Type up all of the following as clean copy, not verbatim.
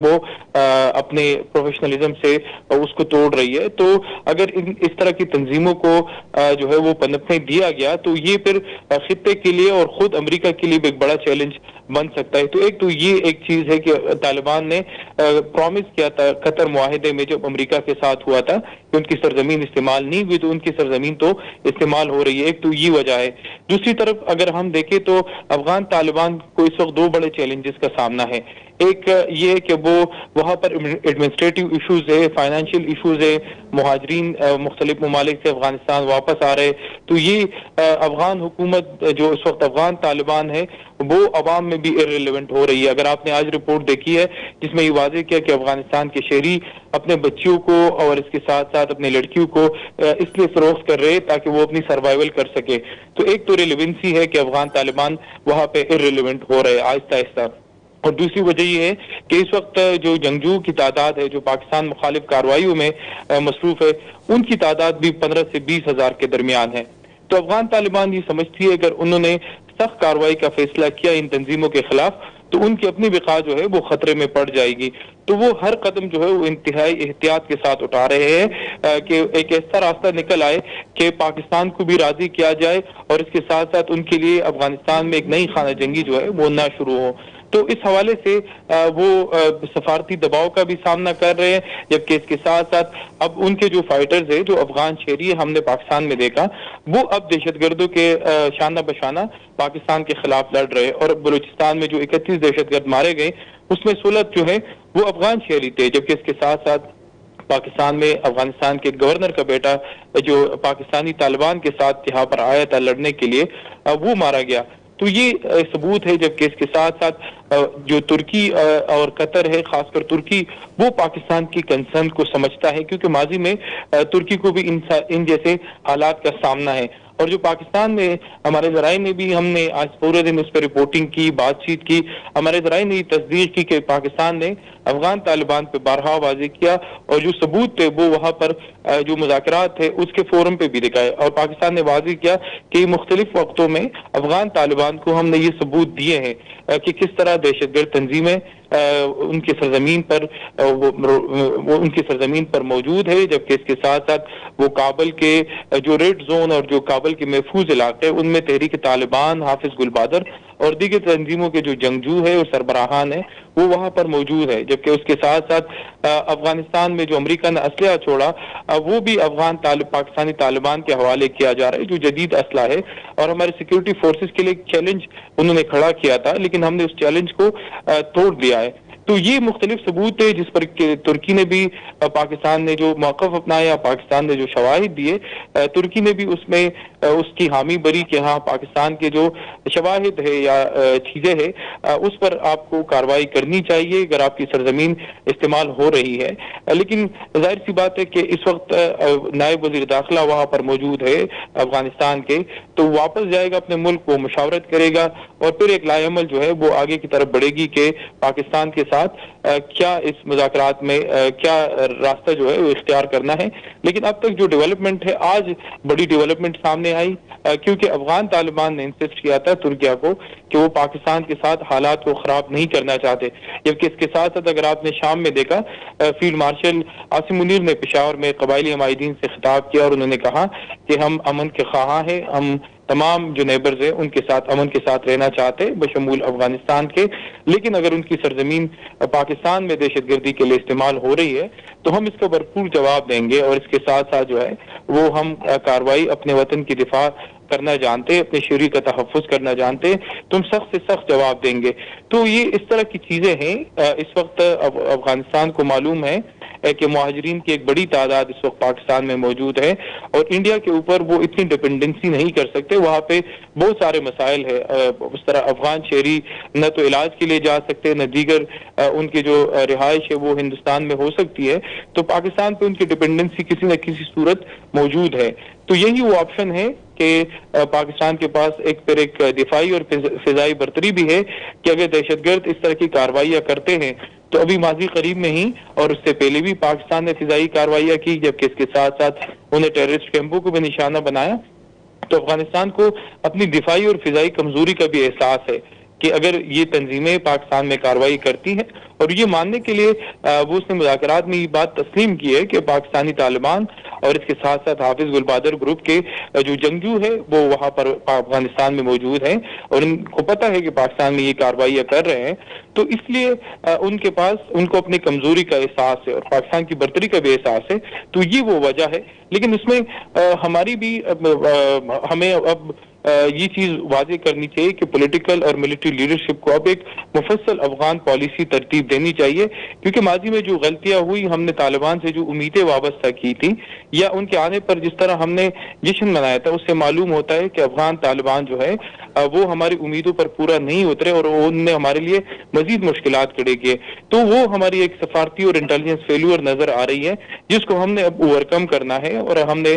وہ اپنے پروفیشنلزم سے اس کو توڑ رہی ہے. تو اگر اس طرح کی تنظیموں کو جو ہے وہ پنپنے دیا گیا تو یہ پھر خطے کے لیے اور خود امریکہ کے لیے بھی ایک بڑا چیلنج بن سکتا ہے. تو ایک تو یہ ایک چیز ہے کہ طالبان نے پرومس کیا تھا قطر معاہدے میں جب امریکہ کے ساتھ ہوا تھا کہ ان کی سرزمین استعمال نہیں ہوئی تو ان کی سرزمین تو استعمال ہو رہی ہے. ایک تو یہ وجہ ہے. دوسری طرف اگر ہم دیکھیں تو افغان طالبان کو اس وقت دو بڑے چیلنجز کا سامنا ہے. ایک یہ کہ وہ وہاں پر ایڈمنسٹریٹو ایشوز ہے, فائنینشیل ایشوز ہے, مہاجرین مختلف ممالک سے افغانستان واپس آ رہے. تو یہ افغان حکومت جو اس وقت افغان طالبان ہے وہ عوام میں بھی ارریلیونٹ ہو رہی ہے. اگر آپ نے آج رپورٹ دیکھی ہے جس میں یہ واضح کیا کہ افغانستان کے شہری اپنے بچیوں کو اور اس کے ساتھ ساتھ اپنے لڑکیوں کو اس لیے فروخت کر رہے تاکہ وہ اپنی سروائیول کر سکے. تو ایک تو ریلیونسی ہے کہ افغان طالبان وہاں پہ ارریلیونٹ ہو رہے آہستہ آہستہ. اور دوسری وجہ یہ ہے کہ اس وقت جو جنگجو کی تعداد ہے جو پاکستان مخالف کارروائیوں میں مصروف ہے ان کی تعداد بھی 15 سے 20 ہزار کے درمیان ہے. تو افغان طالبان یہ سمجھتی ہے اگر انہوں نے سخت کارروائی کا فیصلہ کیا ان تنظیموں کے خلاف تو ان کی اپنی بقا جو ہے وہ خطرے میں پڑ جائے گی. تو وہ ہر قدم جو ہے وہ انتہائی احتیاط کے ساتھ اٹھا رہے ہیں کہ ایک ایسا راستہ نکل آئے کہ پاکستان کو بھی راضی کیا جائے اور اس کے ساتھ ساتھ ان کے لیے افغانستان میں ایک نئی خانہ جنگی جو ہے وہ نہ شروع ہو. تو اس حوالے سے وہ سفارتی دباؤ کا بھی سامنا کر رہے ہیں, جبکہ اس کے ساتھ ساتھ اب ان کے جو فائٹرز ہیں جو افغان شہری ہم نے پاکستان میں دیکھا وہ اب دہشت گردوں کے شانہ بشانہ پاکستان کے خلاف لڑ رہے. اور بلوچستان میں جو 31 دہشت گرد مارے گئے اس میں 16 جو ہے وہ افغان شہری تھے, جبکہ اس کے ساتھ ساتھ پاکستان میں افغانستان کے گورنر کا بیٹا جو پاکستانی طالبان کے ساتھ یہاں پر آیا تھا لڑنے کے لیے وہ مارا گیا. تو یہ ثبوت ہے. جبکہ اس کے ساتھ ساتھ جو ترکی اور قطر ہے خاص کر ترکی وہ پاکستان کی کنسرن کو سمجھتا ہے کیونکہ ماضی میں ترکی کو بھی ان جیسے حالات کا سامنا ہے. اور جو پاکستان میں ہمارے ذرائع نے بھی ہم نے آج پورے دن اس پہ رپورٹنگ کی, بات چیت کی, ہمارے ذرائع نے یہ تصدیق کی کہ پاکستان نے افغان طالبان پہ بارہا واضح کیا اور جو ثبوت تھے وہ وہاں پر جو مذاکرات تھے اس کے فورم پہ بھی دکھائے. اور پاکستان نے واضح کیا کہ مختلف وقتوں میں افغان طالبان کو ہم نے یہ ثبوت دیے ہیں کہ کس طرح دہشت گرد تنظیمیں ان کی سرزمین پر وہ ان کی سرزمین پر موجود ہے. جبکہ اس کے ساتھ ساتھ وہ کابل کے جو ریڈ زون اور جو کابل کے محفوظ علاقے ان میں تحریک طالبان, حافظ گل بہادر اور دیگر تنظیموں کے جو جنگجو ہے اور سربراہان ہیں وہ وہاں پر موجود ہے. جبکہ اس کے ساتھ ساتھ افغانستان میں جو امریکہ نے اسلحہ چھوڑا وہ بھی پاکستانی طالبان کے حوالے کیا جا رہا ہے جو جدید اسلحہ ہے. اور ہمارے سیکورٹی فورسز کے لیے ایک چیلنج انہوں نے کھڑا کیا تھا لیکن ہم نے اس چیلنج کو توڑ دیا ہے. تو یہ مختلف ثبوت ہے جس پر ترکی نے بھی پاکستان نے جو موقف اپنایا, پاکستان نے جو شواہد دیے, ترکی نے بھی اس میں اس کی حامی بری کہ ہاں پاکستان کے جو شواہد ہے یا چیزیں ہے اس پر آپ کو کارروائی کرنی چاہیے اگر آپ کی سرزمین استعمال ہو رہی ہے. لیکن ظاہر سی بات ہے کہ اس وقت نائب وزیر داخلہ وہاں پر موجود ہے افغانستان کے, تو واپس جائے گا اپنے ملک, وہ مشاورت کرے گا اور پھر ایک لائے عمل جو ہے وہ آگے کی طرف بڑھے گی کہ پاکستان کے ساتھ کیا اس مذاکرات میں کیا راستہ جو ہے وہ اختیار کرنا ہے. لیکن اب تک جو ڈیولپمنٹ ہے, آج بڑی ڈیولپمنٹ سامنے آئی کیونکہ افغان طالبان نے انسسٹ کیا تھا ترکیہ کو کہ وہ پاکستان کے ساتھ حالات کو خراب نہیں کرنا چاہتے. جبکہ اس کے ساتھ ساتھ اگر آپ نے شام میں دیکھا فیلڈ مارشل عاصم منیر نے پشاور میں قبائلی حمایدین سے خطاب کیا اور انہوں نے کہا کہ ہم امن کے خواہاں ہیں, ہم تمام جو نیبرز ہیں ان کے ساتھ امن کے ساتھ رہنا چاہتے بشمول افغانستان کے, لیکن اگر ان کی سرزمین پاکستان میں دہشت گردی کے لیے استعمال ہو رہی ہے تو ہم اس کا بھرپور جواب دیں گے. اور اس کے ساتھ ساتھ جو ہے وہ ہم کارروائی اپنے وطن کی دفاع کرنا جانتے, اپنے شہری کا تحفظ کرنا جانتے, تم سخت سے سخت جواب دیں گے. تو یہ اس طرح کی چیزیں ہیں. اس وقت افغانستان کو معلوم ہے کہ مہاجرین کی ایک بڑی تعداد اس وقت پاکستان میں موجود ہے اور انڈیا کے اوپر وہ اتنی ڈپینڈنسی نہیں کر سکتے. وہاں پہ بہت سارے مسائل ہیں. اس طرح افغان شہری نہ تو علاج کے لیے جا سکتے نہ دیگر ان کی جو رہائش ہے وہ ہندوستان میں ہو سکتی ہے. تو پاکستان پہ ان کی ڈپینڈنسی کسی نہ کسی صورت موجود ہے. تو یہی وہ آپشن ہے کہ پاکستان کے پاس ایک دفاعی اور فضائی برتری بھی ہے کہ اگر دہشت گرد اس طرح کی کارروائیاں کرتے ہیں تو ابھی ماضی قریب میں ہی اور اس سے پہلے بھی پاکستان نے فضائی کارروائیاں کی, جبکہ اس کے ساتھ ساتھ انہیں ٹیررسٹ کیمپوں کو بھی نشانہ بنایا. تو افغانستان کو اپنی دفاعی اور فضائی کمزوری کا بھی احساس ہے کہ اگر یہ تنظیمیں پاکستان میں کارروائی کرتی ہیں، اور یہ ماننے کے لیے وہ اس نے مذاکرات میں یہ بات تسلیم کی ہے کہ پاکستانی طالبان اور اس کے ساتھ ساتھ حافظ گلبادر گروپ کے جو جنگجو ہے وہ وہاں پر افغانستان میں موجود ہیں، اور ان کو پتہ ہے کہ پاکستان میں یہ کارروائیاں کر رہے ہیں، تو اس لیے ان کے پاس ان کو اپنی کمزوری کا احساس ہے اور پاکستان کی برتری کا بھی احساس ہے، تو یہ وہ وجہ ہے۔ لیکن اس میں ہماری بھی ہمیں اب یہ چیز واضح کرنی چاہیے کہ پولیٹیکل اور ملٹری لیڈرشپ کو اب ایک مفصل افغان پالیسی ترتیب دینی چاہیے، کیونکہ ماضی میں جو غلطیاں ہوئی، ہم نے طالبان سے جو امیدیں وابستہ کی تھیں یا ان کے آنے پر جس طرح ہم نے جشن منایا تھا، اس سے معلوم ہوتا ہے کہ افغان طالبان جو ہے وہ ہماری امیدوں پر پورا نہیں اترے اور ان نے ہمارے لیے مزید مشکلات کھڑے کیے، تو وہ ہماری ایک سفارتی اور انٹیلیجنس فیلور نظر آ رہی ہے جس کو ہم نے اب اوورکم کرنا ہے۔ اور ہم نے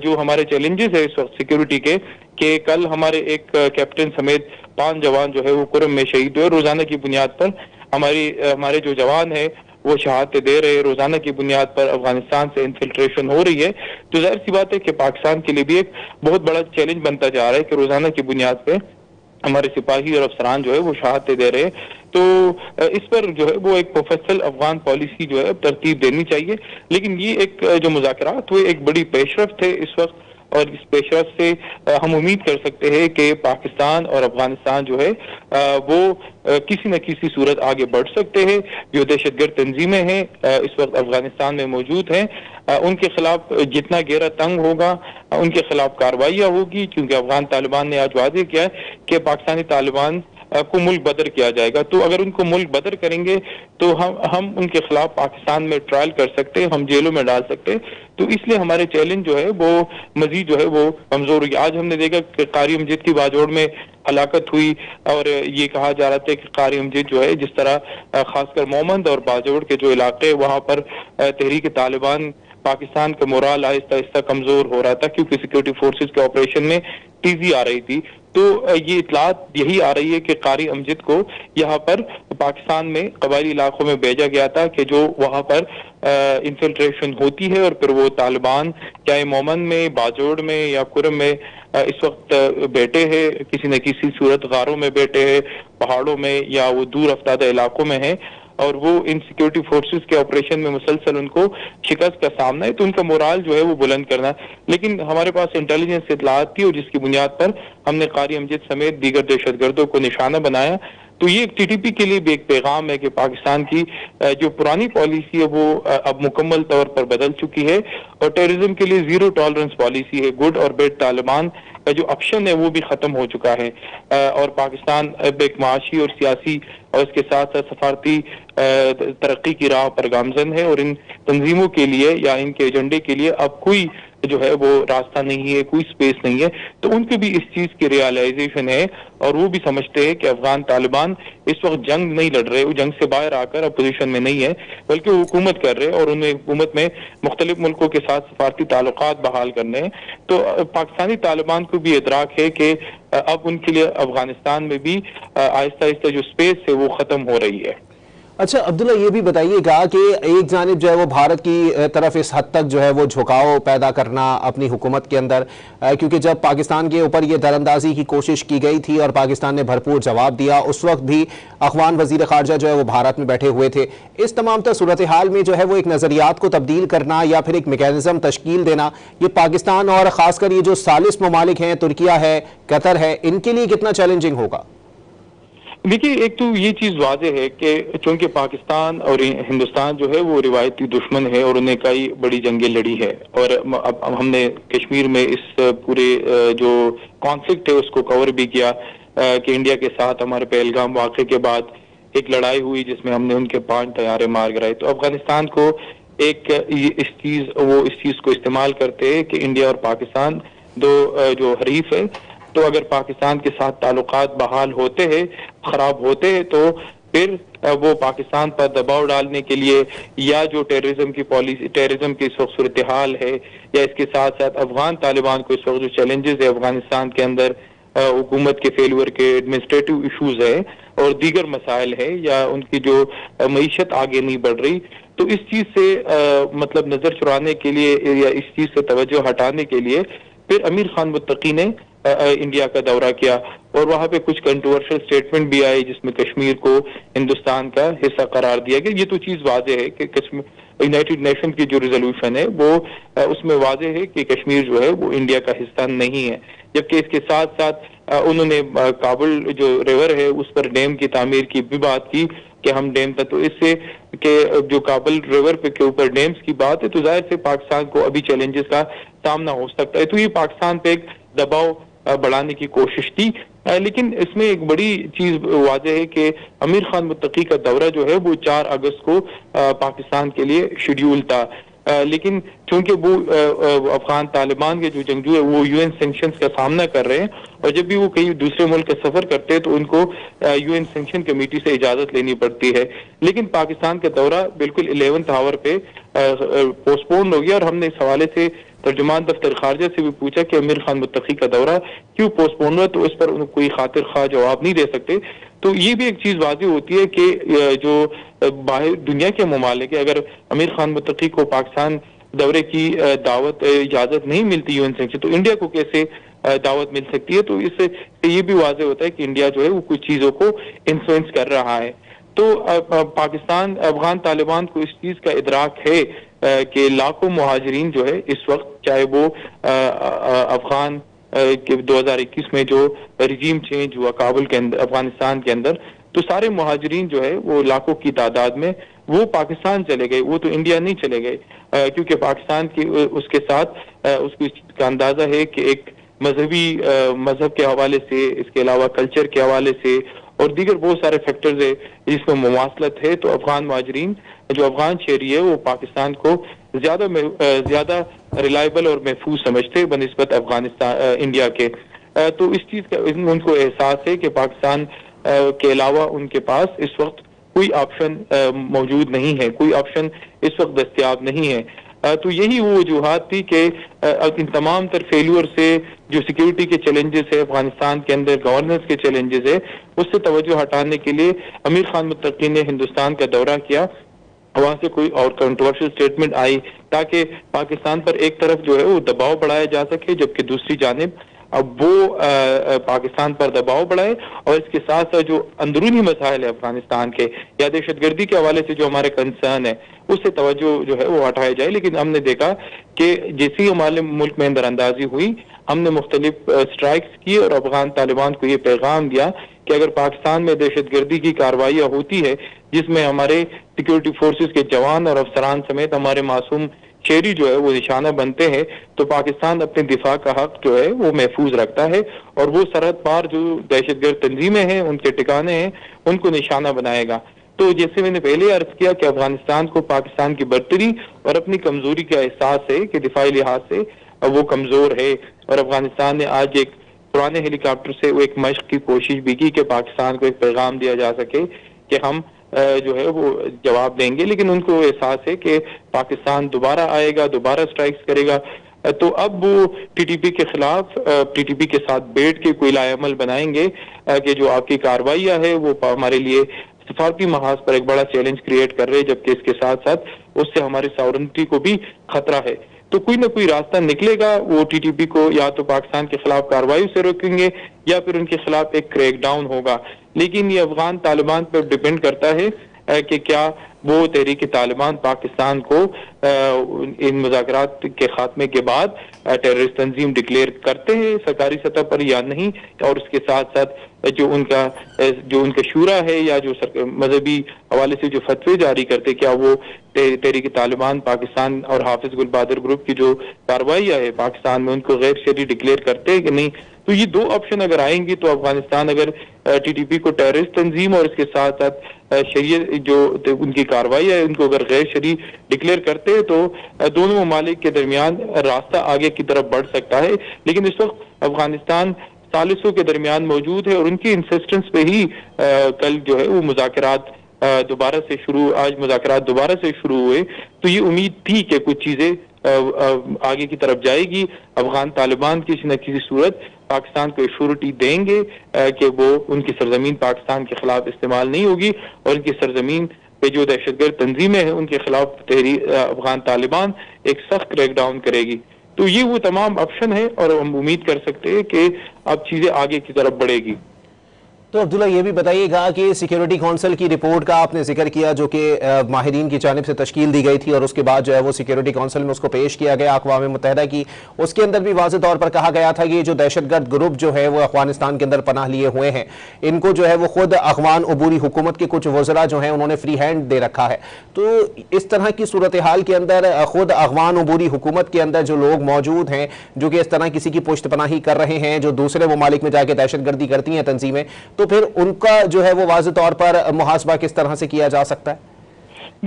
جو ہمارے چیلنجز ہے اس وقت سیکیورٹی کے، کہ کل ہمارے ایک کیپٹن سمیت 5 جوان جو ہے وہ کرم میں شہید ہوئے، روزانہ کی بنیاد پر ہمارے جو جوان ہیں وہ شہادتیں دے رہے، روزانہ کی بنیاد پر افغانستان سے انفلٹریشن ہو رہی ہے، تو ظاہر سی بات ہے کہ پاکستان کے لیے بھی ایک بہت بڑا چیلنج بنتا جا رہا ہے کہ روزانہ کی بنیاد پہ ہمارے سپاہی اور افسران جو ہے وہ شہادتیں دے رہے، تو اس پر جو ہے وہ ایک مفصل افغان پالیسی جو ہے ترتیب دینی چاہیے۔ لیکن یہ ایک جو مذاکرات ہوئے ایک بڑی پیش رفت ہے اس وقت، اور اس پیش رفت سے ہم امید کر سکتے ہیں کہ پاکستان اور افغانستان جو ہے وہ کسی نہ کسی صورت آگے بڑھ سکتے ہیں۔ جو دہشت گرد تنظیمیں ہیں اس وقت افغانستان میں موجود ہیں، ان کے خلاف جتنا گھیرا تنگ ہوگا ان کے خلاف کارروائیاں ہوگی، کیونکہ افغان طالبان نے آج واضح کیا ہے کہ پاکستانی طالبان کو ملک بدر کیا جائے گا، تو اگر ان کو ملک بدر کریں گے تو ہم ان کے خلاف پاکستان میں ٹرائل کر سکتے، ہم جیلوں میں ڈال سکتے، تو اس لیے ہمارے چیلنج جو ہے وہ مزید جو ہے وہ کمزور ہوئی۔ آج ہم نے دیکھا کہ قاری امجد کی باجوڑ میں ہلاکت ہوئی، اور یہ کہا جا رہا تھا کہ قاری امجد جو ہے جس طرح خاص کر مومند اور باجوڑ کے جو علاقے وہاں پر تحریک طالبان پاکستان کا مورال آہستہ آہستہ کمزور ہو رہا تھا، کیونکہ سیکورٹی فورسز کے آپریشن میں تیزی آ رہی تھی، تو یہ اطلاعات یہی آ رہی ہے کہ قاری امجد کو یہاں پر پاکستان میں قبائلی علاقوں میں بھیجا گیا تھا کہ جو وہاں پر انفلٹریشن ہوتی ہے، اور پھر وہ طالبان چاہے مومن میں، باجوڑ میں یا کرم میں اس وقت بیٹھے ہیں، کسی نہ کسی صورت غاروں میں بیٹھے ہیں، پہاڑوں میں یا وہ دور افتادہ علاقوں میں ہیں، اور وہ ان سیکورٹی فورسز کے آپریشن میں مسلسل ان کو شکست کا سامنا ہے، تو ان کا مورال جو ہے وہ بلند کرنا ہے۔ لیکن ہمارے پاس انٹیلیجنس اطلاعات تھی، اور جس کی بنیاد پر ہم نے قاری امجد سمیت دیگر دہشت گردوں کو نشانہ بنایا، تو یہ ٹی ٹی پی کے لیے بھی ایک پیغام ہے کہ پاکستان کی جو پرانی پالیسی ہے وہ اب مکمل طور پر بدل چکی ہے، اور ٹیررزم کے لیے زیرو ٹالرنس پالیسی ہے، گڈ اور بیڈ طالبان کا جو آپشن ہے وہ بھی ختم ہو چکا ہے، اور پاکستان اب ایک معاشی اور سیاسی اور اس کے ساتھ ساتھ سفارتی ترقی کی راہ پر گامزن ہے، اور ان تنظیموں کے لیے یا ان کے ایجنڈے کے لیے اب کوئی جو ہے وہ راستہ نہیں ہے، کوئی سپیس نہیں ہے، تو ان کے بھی اس چیز کی ریئلائزیشن ہے، اور وہ بھی سمجھتے ہیں کہ افغان طالبان اس وقت جنگ نہیں لڑ رہے، وہ جنگ سے باہر آ کر اپوزیشن میں نہیں ہے، بلکہ وہ حکومت کر رہے، اور انہیں حکومت میں مختلف ملکوں کے ساتھ سفارتی تعلقات بحال کرنے ہیں۔ تو پاکستانی طالبان کو بھی ادراک ہے کہ اب ان کے لیے افغانستان میں بھی آہستہ آہستہ جو سپیس ہے وہ ختم ہو رہی ہے۔ اچھا عبداللہ، یہ بھی بتائیے گا کہ ایک جانب جو ہے وہ بھارت کی طرف اس حد تک جو ہے وہ جھکاؤ پیدا کرنا اپنی حکومت کے اندر، کیونکہ جب پاکستان کے اوپر یہ دراندازی کی کوشش کی گئی تھی اور پاکستان نے بھرپور جواب دیا، اس وقت بھی افغان وزیر خارجہ جو ہے وہ بھارت میں بیٹھے ہوئے تھے۔ اس تمام تر صورتحال میں جو ہے وہ ایک نظریات کو تبدیل کرنا یا پھر ایک میکینزم تشکیل دینا، یہ پاکستان اور خاص کر یہ جو ثالث ممالک ہیں، ترکیہ ہے، قطر ہے، ان کے لیے کتنا چیلنجنگ ہوگا؟ دیکھیے، ایک تو یہ چیز واضح ہے کہ چونکہ پاکستان اور ہندوستان جو ہے وہ روایتی دشمن ہے، اور انہیں کئی بڑی جنگیں لڑی ہے، اور اب ہم نے کشمیر میں اس پورے جو کانفلکٹ ہے اس کو کور بھی کیا کہ انڈیا کے ساتھ ہمارے پہلگام واقعے کے بعد ایک لڑائی ہوئی جس میں ہم نے ان کے 5 طیارے مار گرائے، تو افغانستان کو ایک اس چیز کو استعمال کرتے ہیں کہ انڈیا اور پاکستان دو جو حریف ہے، تو اگر پاکستان کے ساتھ تعلقات بحال ہوتے ہیں، خراب ہوتے ہیں، تو پھر وہ پاکستان پر دباؤ ڈالنے کے لیے یا جو ٹیررزم کی پالیسی، ٹیررزم کی اس وقت صورتحال ہے، یا اس کے ساتھ ساتھ افغان طالبان کو اس وقت جو چیلنجز ہے افغانستان کے اندر، حکومت کے فیلور کے ایڈمنسٹریٹو ایشوز ہے اور دیگر مسائل ہے، یا ان کی جو معیشت آگے نہیں بڑھ رہی، تو اس چیز سے مطلب نظر چرانے کے لیے یا اس چیز سے توجہ ہٹانے کے لیے پھر امیر خان متقی نے انڈیا کا دورہ کیا اور وہاں پہ کچھ کنٹروورشل اسٹیٹمنٹ بھی آئے جس میں کشمیر کو ہندوستان کا حصہ قرار دیا گیا. یہ تو چیز واضح ہے کہ یونائٹڈ نیشن کی جو ریزولوشن ہے وہ اس میں واضح ہے کہ کشمیر جو ہے وہ انڈیا کا حصہ نہیں ہے. جبکہ اس کے ساتھ ساتھ انہوں نے کابل جو ریور ہے اس پر ڈیم کی تعمیر کی بھی بات کی کہ ہم ڈیم تھا, تو اس سے کہ جو کابل ریور پہ کے اوپر ڈیمز کی بات ہے تو ظاہر سے پاکستان کو ابھی چیلنجز کا سامنا ہو سکتا ہے. تو یہ پاکستان پہ ایک دباؤ بڑھانے کی کوشش تھی, لیکن اس میں ایک بڑی چیز واضح ہے کہ امیر خان متقی کا دورہ جو ہے وہ 4 اگست کو پاکستان کے لیے شیڈیول تھا, لیکن چونکہ وہ افغان طالبان کے جو جنگجو ہے وہ UN سینکشنز کا سامنا کر رہے ہیں اور جب بھی وہ کہیں دوسرے ملک کا سفر کرتے ہیں تو ان کو UN سینکشن کمیٹی سے اجازت لینی پڑتی ہے. لیکن پاکستان کا دورہ بالکل 11th آور پہ پوسٹ پون ہو گیا اور ہم نے اس حوالے سے ترجمان دفتر خارجہ سے بھی پوچھا کہ امیر خان متقی کا دورہ کیوں پوسٹ پون ہوا, تو اس پر کوئی خاطر خواہ جواب نہیں دے سکتے. تو یہ بھی ایک چیز واضح ہوتی ہے کہ جو باہر دنیا کے ممالک ہے, اگر امیر خان متقی کو پاکستان دورے کی دعوت اجازت نہیں ملتی UN سینکشن تو انڈیا کو کیسے دعوت مل سکتی ہے. تو اس سے یہ بھی واضح ہوتا ہے کہ انڈیا جو ہے وہ کچھ چیزوں کو انفلوئنس کر رہا ہے. تو پاکستان افغان طالبان کو اس چیز کا ادراک ہے کہ لاکھوں مہاجرین جو ہے اس وقت, چاہے وہ افغان کہ 2021 میں جو رجیم چینج ہوا کابل کے اندر افغانستان کے اندر, تو سارے مہاجرین جو ہے وہ لاکھوں کی تعداد میں وہ پاکستان چلے گئے, وہ تو انڈیا نہیں چلے گئے, کیونکہ پاکستان کی اس کے ساتھ اس کا اندازہ ہے کہ ایک مذہب کے حوالے سے, اس کے علاوہ کلچر کے حوالے سے اور دیگر بہت سارے فیکٹرز ہے جس میں مماثلت ہے. تو افغان مہاجرین جو افغان شہری ہے وہ پاکستان کو زیادہ ریلائبل اور محفوظ سمجھتے بنسبت افغانستان انڈیا کے. تو اس چیز کا ان کو احساس ہے کہ پاکستان کے علاوہ ان کے پاس اس وقت کوئی آپشن موجود نہیں ہے, کوئی آپشن اس وقت دستیاب نہیں ہے. تو یہی وہ وجوہات تھی کہ ان تمام تر فیلیور سے جو سیکیورٹی کے چیلنجز ہے افغانستان کے اندر, گورننس کے چیلنجز ہے, اس سے توجہ ہٹانے کے لیے امیر خان متقی نے ہندوستان کا دورہ کیا. وہاں سے کوئی اور کنٹروورشل سٹیٹمنٹ آئی تاکہ پاکستان پر ایک طرف جو ہے وہ دباؤ بڑھایا جا سکے, جبکہ دوسری جانب اب وہ پاکستان پر دباؤ بڑھائے اور اس کے ساتھ ساتھ جو اندرونی مسائل ہے افغانستان کے یا دہشت گردی کے حوالے سے جو ہمارے کنسرن ہے اس سے توجہ جو ہے وہ ہٹایا جائے. لیکن ہم نے دیکھا کہ جیسی ہمارے ملک میں اندر اندازی ہوئی, ہم نے مختلف اسٹرائکس کی اور افغان طالبان کو یہ پیغام دیا کہ اگر پاکستان میں دہشت گردی کی کارروائیاں ہوتی ہے جس میں ہمارے سیکورٹی فورسز کے جوان اور افسران سمیت ہمارے معصوم شہری جو ہے وہ نشانہ بنتے ہیں, تو پاکستان اپنے دفاع کا حق جو ہے وہ محفوظ رکھتا ہے اور وہ سرحد پار جو دہشت گرد تنظیمیں ہیں ان کے ٹھکانے ہیں ان کو نشانہ بنائے گا. تو جیسے میں نے پہلے عرض کیا کہ افغانستان کو پاکستان کی برتری اور اپنی کمزوری کا احساس ہے کہ دفاعی لحاظ سے وہ کمزور ہے, اور افغانستان نے آج ایک پرانے ہیلی کاپٹر سے وہ ایک مشق کی کوشش بھی کی کہ پاکستان کو ایک پیغام دیا جا سکے کہ ہم جو ہے وہ جواب دیں گے. لیکن ان کو احساس ہے کہ پاکستان دوبارہ آئے گا, دوبارہ سٹرائکس کرے گا, تو اب وہ TTP کے خلاف TTP کے ساتھ بیٹھ کے کوئی لائے عمل بنائیں گے کہ جو آپ کی کارروائیاں ہے وہ ہمارے لیے سفارتی محاذ پر ایک بڑا چیلنج کریٹ کر رہے, جبکہ اس کے ساتھ ساتھ اس سے ہماری ساورنٹی کو بھی خطرہ ہے. تو کوئی نہ کوئی راستہ نکلے گا, وہ TTP کو یا تو پاکستان کے خلاف کارروائی سے روکیں گے یا پھر ان کے خلاف ایک کریک ڈاؤن ہوگا. لیکن یہ افغان طالبان پر ڈیپینڈ کرتا ہے کہ کیا وہ تحریک طالبان پاکستان کو ان مذاکرات کے خاتمے کے بعد ٹیررسٹ تنظیم ڈکلیئر کرتے ہیں سرکاری سطح پر یا نہیں, اور اس کے ساتھ ساتھ جو ان کا شورا ہے یا جو مذہبی حوالے سے جو فتوے جاری کرتے کیا وہ تحریک طالبان پاکستان اور حافظ گل بہادر گروپ کی جو کارروائیاں ہے پاکستان میں ان کو غیر شرعی ڈکلیئر کرتے ہیں کہ نہیں. تو یہ دو آپشن اگر آئیں گی تو افغانستان اگر TTP کو ٹیررسٹ تنظیم اور اس کے ساتھ ساتھ شریعت جو ان کی کارروائی ہے ان کو اگر غیر شرعی ڈکلیئر کرتے ہیں تو دونوں ممالک کے درمیان راستہ آگے کی طرف بڑھ سکتا ہے. لیکن اس وقت افغانستان ثالثوں کے درمیان موجود ہے اور ان کی انسسٹنس پہ ہی کل جو ہے وہ مذاکرات آج مذاکرات دوبارہ سے شروع ہوئے. تو یہ امید تھی کہ کچھ چیزیں آگے کی طرف جائے گی. افغان طالبان کسی نہ کسی صورت پاکستان کو ایشورٹی دیں گے کہ وہ ان کی سرزمین پاکستان کے خلاف استعمال نہیں ہوگی اور ان کی سرزمین پہ جو دہشت گرد تنظیمیں ہیں ان کے خلاف افغان طالبان ایک سخت کریک ڈاؤن کرے گی. تو یہ وہ تمام آپشن ہے اور ہم امید کر سکتے ہیں کہ اب چیزیں آگے کی طرف بڑھے گی۔ تو عبداللہ یہ بھی بتائیے گا کہ سیکیورٹی کونسل کی رپورٹ کا آپ نے ذکر کیا جو کہ ماہرین کی جانب سے تشکیل دی گئی تھی اور اس کے بعد جو ہے وہ سیکیورٹی کونسل میں اس کو پیش کیا گیا اقوام متحدہ کی، اس کے اندر بھی واضح طور پر کہا گیا تھا کہ یہ جو دہشت گرد گروپ جو ہے وہ افغانستان کے اندر پناہ لیے ہوئے ہیں، ان کو جو ہے وہ خود افغان عبوری حکومت کے کچھ وزراء جو ہیں انہوں نے فری ہینڈ دے رکھا ہے۔ تو اس طرح کی صورتحال کے اندر خود افغان عبوری حکومت کے اندر جو لوگ موجود ہیں جو کہ اس طرح کسی کی پشت پناہی کر رہے ہیں، جو دوسرے ممالک میں جا کے دہشت گردی کرتی ہیں تنظیمیں، تو پھر ان کا جو ہے وہ واضح طور پر محاسبہ کس طرح سے کیا جا سکتا ہے؟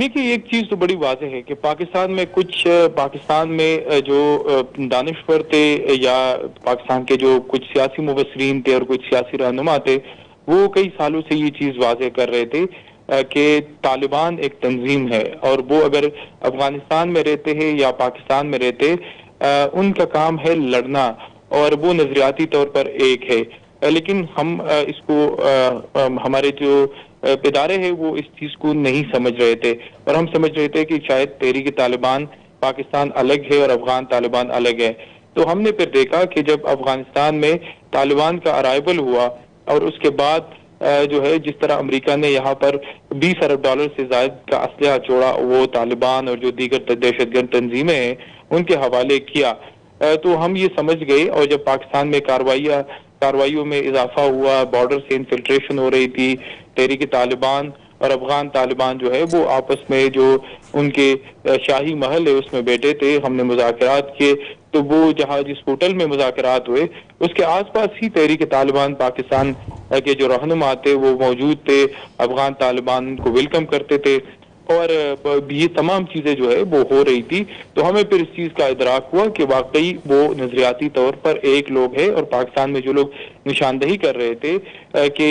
دیکھیے ایک چیز تو بڑی واضح ہے کہ پاکستان میں جو دانشور تھے یا پاکستان کے جو کچھ سیاسی مبصرین تھے اور کچھ سیاسی رہنما تھے، وہ کئی سالوں سے یہ چیز واضح کر رہے تھے کہ طالبان ایک تنظیم ہے اور وہ اگر افغانستان میں رہتے ہیں یا پاکستان میں رہتے ان کا کام ہے لڑنا اور وہ نظریاتی طور پر ایک ہے، لیکن ہم اس کو ہمارے جو ادارے ہیں وہ اس چیز کو نہیں سمجھ رہے تھے اور ہم سمجھ رہے تھے کہ شاید تحریک طالبان پاکستان الگ ہے اور افغان طالبان الگ ہے۔ تو ہم نے پھر دیکھا کہ جب افغانستان میں طالبان کا ارائیول ہوا اور اس کے بعد جو ہے جس طرح امریکہ نے یہاں پر $20 ارب سے زائد کا اسلحہ چھوڑا، وہ طالبان اور جو دیگر دہشت گرد تنظیمیں ہیں ان کے حوالے کیا، تو ہم یہ سمجھ گئے۔ اور جب پاکستان میں کارروائیوں میں اضافہ ہوا، بارڈر سے انفلٹریشن ہو رہی تھی، تحریک طالبان اور افغان طالبان جو ہے وہ آپس میں جو ان کے شاہی محل ہے اس میں بیٹھے تھے، ہم نے مذاکرات کیے، تو وہ جہاں جس ہوٹل میں مذاکرات ہوئے اس کے آس پاس ہی تحریک طالبان پاکستان کے جو رہنما تھے وہ موجود تھے، افغان طالبان کو ویلکم کرتے تھے اور یہ تمام چیزیں جو ہے وہ ہو رہی تھی۔ تو ہمیں پھر اس چیز کا ادراک ہوا کہ واقعی وہ نظریاتی طور پر ایک لوگ ہے اور پاکستان میں جو لوگ نشاندہی کر رہے تھے کہ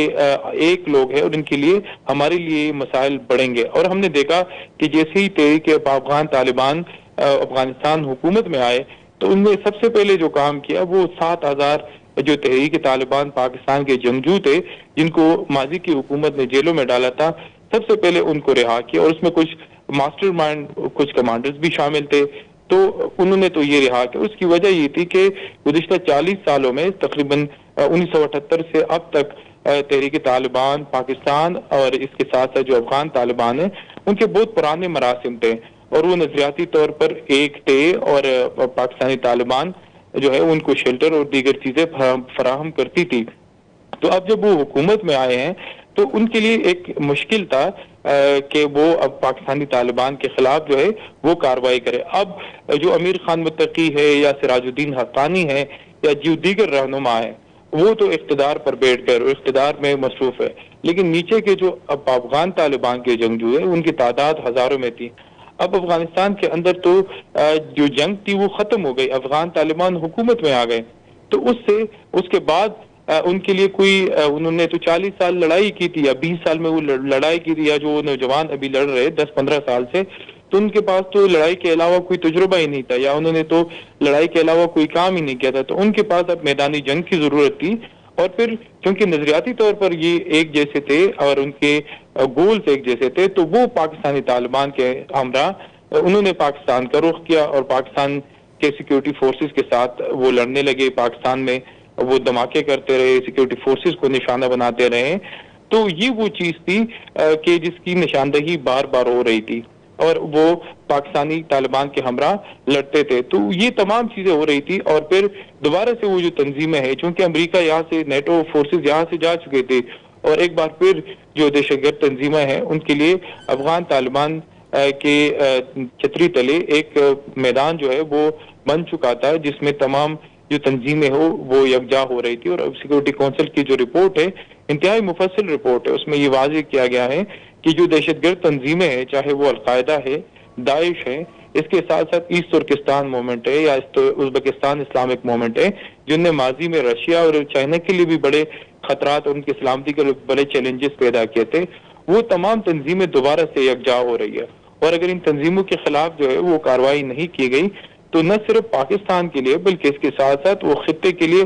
ایک لوگ ہے اور ان کے لیے ہمارے لیے مسائل بڑھیں گے۔ اور ہم نے دیکھا کہ جیسے ہی تحریک افغان طالبان افغانستان حکومت میں آئے تو ان نے سب سے پہلے جو کام کیا وہ 7,000 جو تحریک طالبان پاکستان کے جنگجو تھے جن کو ماضی کی حکومت نے جیلوں میں ڈالا تھا، سب سے پہلے ان کو رہا کیا اور اس میں کچھ ماسٹر مائنڈ کچھ کمانڈرز بھی شامل تھے، تو انہوں نے تو یہ رہا کیا۔ اس کی وجہ یہ تھی کہ گزشتہ 40 سالوں میں تقریباً 1978 سے اب تک تحریک طالبان پاکستان اور اس کے ساتھ ساتھ جو افغان طالبان ہیں ان کے بہت پرانے مراسم تھے اور وہ نظریاتی طور پر ایک تھے اور پاکستانی طالبان جو ہے ان کو شیلٹر اور دیگر چیزیں فراہم کرتی تھی۔ تو اب جب وہ حکومت میں آئے ہیں تو ان کے لیے ایک مشکل تھا کہ وہ اب پاکستانی طالبان کے خلاف جو ہے وہ کارروائی کرے۔ اب جو امیر خان متقی ہے یا سراج الدین حقانی ہے یا جو دیگر رہنما ہیں وہ تو اقتدار پر بیٹھ کر اقتدار میں مصروف ہے، لیکن نیچے کے جو اب افغان طالبان کے جنگجو ہیں ان کی تعداد ہزاروں میں تھی۔ اب افغانستان کے اندر تو جو جنگ تھی وہ ختم ہو گئی، افغان طالبان حکومت میں آ گئے، تو اس کے بعد ان کے لیے انہوں نے تو 40 سال لڑائی کی تھی یا 20 سال میں وہ لڑائی کی تھی، یا جو نوجوان ابھی لڑ رہے 10-15 سال سے، تو ان کے پاس تو لڑائی کے علاوہ کوئی تجربہ ہی نہیں تھا یا انہوں نے تو لڑائی کے علاوہ کوئی کام ہی نہیں کیا تھا، تو ان کے پاس اب میدانی جنگ کی ضرورت تھی۔ اور پھر چونکہ نظریاتی طور پر یہ ایک جیسے تھے اور ان کے گولز ایک جیسے تھے، تو وہ پاکستانی طالبان کے ہمراہ انہوں نے پاکستان کا رخ کیا اور پاکستان کے سیکیورٹی فورسز کے ساتھ وہ لڑنے لگے، پاکستان میں وہ دھماکے کرتے رہے، سیکیورٹی فورسز کو نشانہ بناتے رہے۔ تو یہ وہ چیز تھی کہ جس کی نشاندہی بار بار ہو رہی تھی اور وہ پاکستانی طالبان کے ہمراہ لڑتے تھے، تو یہ تمام چیزیں ہو رہی تھی۔ اور پھر دوبارہ سے وہ جو تنظیمیں ہیں، چونکہ امریکہ یہاں سے نیٹو فورسز یہاں سے جا چکے تھے اور ایک بار پھر جو دہشت گرد تنظیمیں ہیں ان کے لیے افغان طالبان کے چھتری تلے ایک میدان جو ہے وہ بن چکا تھا جس میں تمام جو تنظیمیں ہو وہ یکجا ہو رہی تھی۔ اور سیکورٹی کونسل کی جو رپورٹ ہے انتہائی مفصل رپورٹ ہے، اس میں یہ واضح کیا گیا ہے کہ جو دہشت گرد تنظیمیں ہیں، چاہے وہ القاعدہ ہے، داعش ہے، اس کے ساتھ ساتھ ایسٹ ترکستان موومنٹ ہے یا ازبکستان اسلامک موومنٹ ہے، جن نے ماضی میں رشیا اور چائنا کے لیے بھی بڑے خطرات اور ان کی سلامتی کے لیے بڑے چیلنجز پیدا کیے تھے، وہ تمام تنظیمیں دوبارہ سے یکجا ہو رہی ہے۔ اور اگر ان تنظیموں کے خلاف جو ہے وہ کارروائی نہیں کی گئی تو نہ صرف پاکستان کے لیے بلکہ اس کے ساتھ ساتھ وہ خطے کے لیے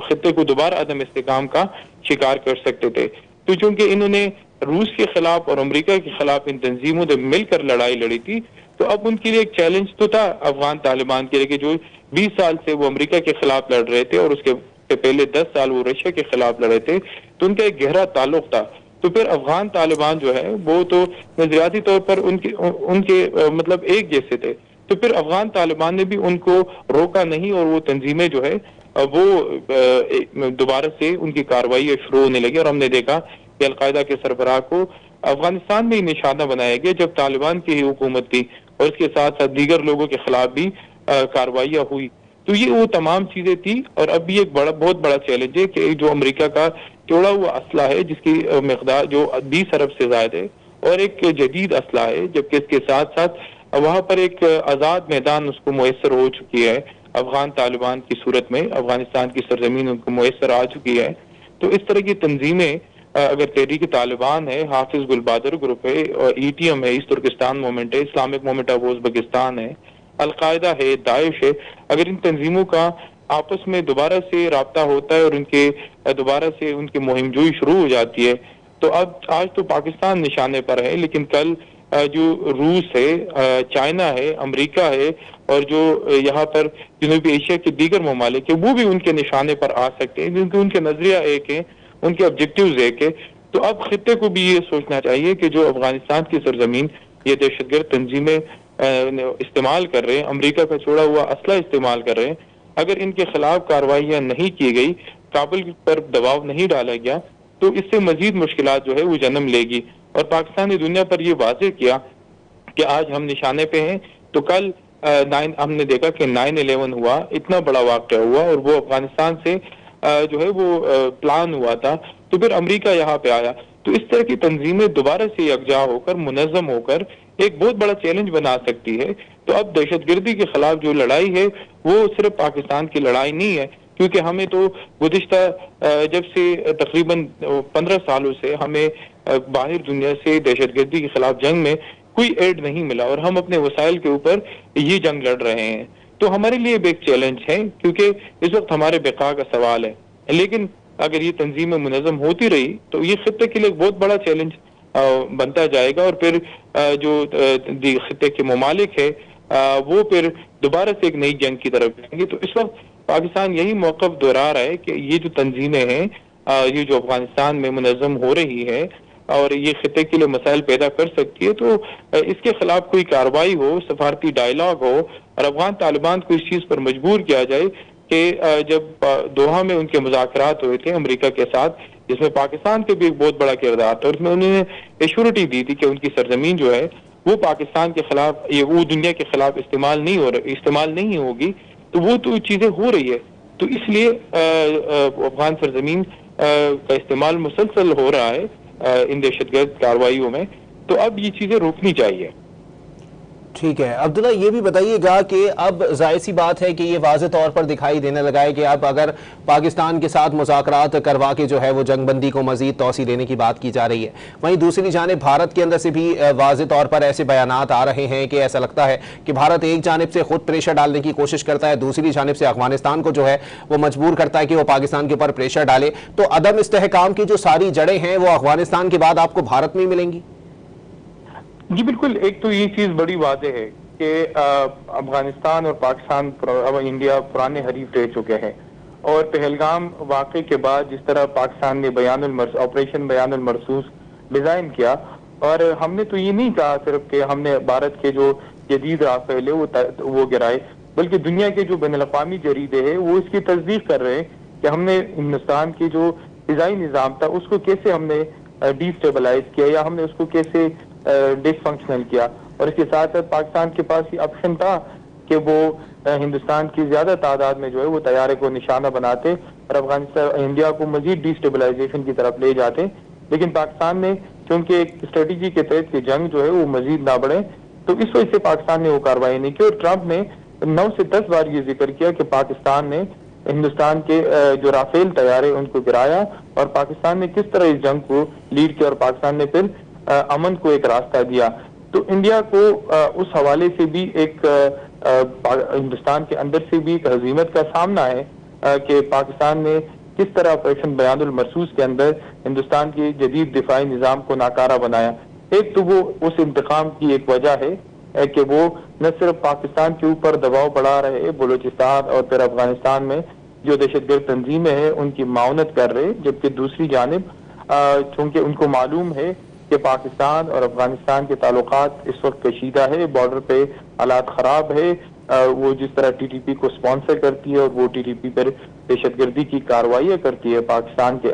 خطے کو دوبارہ عدم استحکام کا شکار کر سکتے تھے۔ تو چونکہ انہوں نے روس کے خلاف اور امریکہ کے خلاف ان تنظیموں نے مل کر لڑائی لڑی تھی، تو اب ان کے لیے ایک چیلنج تو تھا افغان طالبان کے لیے کہ جو 20 سال سے وہ امریکہ کے خلاف لڑ رہے تھے اور اس کے پہلے 10 سال وہ رشیا کے خلاف لڑے تھے، تو ان کا ایک گہرا تعلق تھا۔ تو پھر افغان طالبان جو ہے وہ تو نظریاتی طور پر ان کے مطلب ایک جیسے تھے، تو پھر افغان طالبان نے بھی ان کو روکا نہیں اور وہ تنظیمیں جو ہے وہ دوبارہ سے ان کی کارروائی شروع ہونے لگی، اور ہم نے دیکھا کہ القاعدہ کے سربراہ کو افغانستان میں ہی نشانہ بنایا گیا جب طالبان کی ہی حکومت تھی، اور اس کے ساتھ ساتھ دیگر لوگوں کے خلاف بھی کارروائیاں ہوئی۔ تو یہ وہ تمام چیزیں تھی، اور اب بھی ایک بہت بڑا چیلنج ہے کہ جو امریکہ کا توڑا ہوا اسلحہ ہے جس کی مقدار جو 20 ارب سے زائد ہے، اور ایک جدید اسلحہ ہے، جبکہ اس کے ساتھ ساتھ وہاں پر ایک آزاد میدان اس کو میسر ہو چکی ہے افغان طالبان کی صورت میں، افغانستان کی سرزمین ان کو میسر آ چکی ہے۔ تو اس طرح کی تنظیمیں اگر تحریک طالبان ہے، حافظ گل بہادر گروپ ہے، اور ای ٹی ایم ہے، ایسٹ ترکستان موومنٹ ہے، اسلامک موومنٹ آف ازبکستان ہے، القاعدہ ہے، داعش ہے، اگر ان تنظیموں کا آپس میں دوبارہ سے رابطہ ہوتا ہے اور ان کے دوبارہ سے ان کی مہم جوئی شروع ہو جاتی ہے، تو اب آج تو پاکستان نشانے پر ہے، لیکن کل جو روس ہے، چائنا ہے، امریکہ ہے، اور جو یہاں پر جنوبی ایشیا کے دیگر ممالک ہیں وہ بھی ان کے نشانے پر آ سکتے ہیں، کیونکہ ان کے نظریہ ایک ہے، ان کے آبجیکٹیوز ایک ہے۔ تو اب خطے کو بھی یہ سوچنا چاہیے کہ جو افغانستان کی سرزمین یہ دہشت گرد تنظیمیں استعمال کر رہے ہیں، امریکہ کا چھوڑا ہوا اسلحہ استعمال کر رہے ہیں، اگر ان کے خلاف کارروائیاں نہیں کی گئی، کابل پر دباؤ نہیں ڈالا گیا، تو اس سے مزید مشکلات جو ہے وہ جنم لے گی۔ اور پاکستان نے دنیا پر یہ واضح کیا کہ آج ہم نشانے پہ ہیں، تو کل ہم نے دیکھا کہ 9/11 ہوا، اتنا بڑا واقعہ ہوا، اور وہ افغانستان سے جو ہے وہ پلان ہوا تھا، تو پھر امریکہ یہاں پہ آیا۔ تو اس طرح کی تنظیمیں دوبارہ سے یکجا ہو کر، منظم ہو کر ایک بہت بڑا چیلنج بنا سکتی ہے۔ تو اب دہشت گردی کے خلاف جو لڑائی ہے وہ صرف پاکستان کی لڑائی نہیں ہے، کیونکہ ہمیں تو گزشتہ جب سے تقریباً 15 سالوں سے ہمیں باہر دنیا سے دہشت گردی کے خلاف جنگ میں کوئی ایڈ نہیں ملا، اور ہم اپنے وسائل کے اوپر یہ جنگ لڑ رہے ہیں۔ تو ہمارے لیے بھی ایک چیلنج ہے، کیونکہ اس وقت ہمارے بقا کا سوال ہے، لیکن اگر یہ تنظیمیں منظم ہوتی رہی تو یہ خطے کے لیے ایک بہت بڑا چیلنج بنتا جائے گا، اور پھر جو خطے کے ممالک ہے وہ پھر دوبارہ سے ایک نئی جنگ کی طرف جائیں گے۔ تو اس وقت پاکستان یہی موقف دہرا رہا ہے کہ یہ جو تنظیمیں ہیں یہ جو افغانستان میں منظم ہو رہی ہے اور یہ خطے کے لیے مسائل پیدا کر سکتی ہے، تو اس کے خلاف کوئی کارروائی ہو، سفارتی ڈائلاگ ہو، اور افغان طالبان کو اس چیز پر مجبور کیا جائے کہ جب دوحہ میں ان کے مذاکرات ہوئے تھے امریکہ کے ساتھ، جس میں پاکستان کے بھی ایک بہت بڑا کردار تھا، اور اس میں انہوں نے ایشورٹی دی تھی کہ ان کی سرزمین جو ہے وہ پاکستان کے خلاف، وہ دنیا کے خلاف استعمال نہیں ہوگی، تو وہ تو چیزیں ہو رہی ہے۔ تو اس لیے افغان سرزمین کا استعمال مسلسل ہو رہا ہے ان دہشت گرد کارروائیوں میں، تو اب یہ چیزیں روکنی چاہیے۔ ٹھیک ہے عبداللہ، یہ بھی بتائیے گا کہ اب ظاہر سی بات ہے کہ یہ واضح طور پر دکھائی دینے لگا ہے کہ اب اگر پاکستان کے ساتھ مذاکرات کروا کے جو ہے وہ جنگ بندی کو مزید توسیع دینے کی بات کی جا رہی ہے، وہیں دوسری جانب بھارت کے اندر سے بھی واضح طور پر ایسے بیانات آ رہے ہیں کہ ایسا لگتا ہے کہ بھارت ایک جانب سے خود پریشر ڈالنے کی کوشش کرتا ہے، دوسری جانب سے افغانستان کو جو ہے وہ مجبور کرتا ہے کہ وہ پاکستان کے اوپر پریشر ڈالے۔ تو عدم استحکام کی جو ساری جڑیں ہیں وہ افغانستان کے بعد آپ کو بھارت میں ملیں گی؟ جی بالکل، ایک تو یہ چیز بڑی واضح ہے کہ افغانستان اور پاکستان انڈیا پرانے حریف رہ چکے ہیں، اور پہلگام واقعے کے بعد جس طرح پاکستان نے آپریشن بیان المرصوص ڈیزائن کیا، اور ہم نے تو یہ نہیں کہا صرف کہ ہم نے بھارت کے جو جدید رافیل ہے وہ گرائے، بلکہ دنیا کے جو بین الاقوامی جریدے ہیں وہ اس کی تصدیق کر رہے ہیں کہ ہم نے ہندوستان کی جو فضائی نظام تھا اس کو کیسے ہم نے ڈی اسٹیبلائز کیا، یا ہم نے اس کو کیسے ڈس فنکشنل کیا۔ اور اس کے ساتھ ساتھ پاکستان کے پاس یہ آپشن تھا کہ وہ ہندوستان کی زیادہ تعداد میں جو ہے وہ طیارے کو نشانہ بناتے اور افغانستان انڈیا کو مزید ڈی اسٹیبلائزیشن کی طرف لے جاتے، لیکن پاکستان نے کیونکہ ایک اسٹریٹجی کے تحت کہ جنگ جو ہے وہ مزید نہ بڑھے، تو اس وجہ سے پاکستان نے وہ کارروائی نہیں کی، اور ٹرمپ نے 9 سے 10 بار یہ ذکر کیا کہ پاکستان نے ہندوستان کے جو رافیل طیارے ان کو گرایا، اور پاکستان نے کس طرح اس جنگ کو لیڈ کیا، اور پاکستان نے پھر امن کو ایک راستہ دیا۔ تو انڈیا کو اس حوالے سے بھی ایک ہندوستان کے اندر سے بھی ایک ہزیمت کا سامنا ہے کہ پاکستان نے کس طرح آپریشن بیان المرصوص کے اندر ہندوستان کے جدید دفاعی نظام کو ناکارہ بنایا۔ ایک تو وہ اس انتقام کی ایک وجہ ہے کہ وہ نہ صرف پاکستان کے اوپر دباؤ بڑھا رہے، بلوچستان اور پھر افغانستان میں جو دہشت گرد تنظیمیں ہیں ان کی معاونت کر رہے، جبکہ دوسری جانب چونکہ ان کو معلوم ہے کہ پاکستان اور افغانستان کے تعلقات اس وقت کشیدہ ہے، بارڈر پہ حالات خراب ہے، وہ جس طرح ٹی ٹی پی کو سپانسر کرتی ہے اور وہ ٹی ٹی پی پر دہشت گردی کی کارروائیاں کرتی ہے پاکستان کے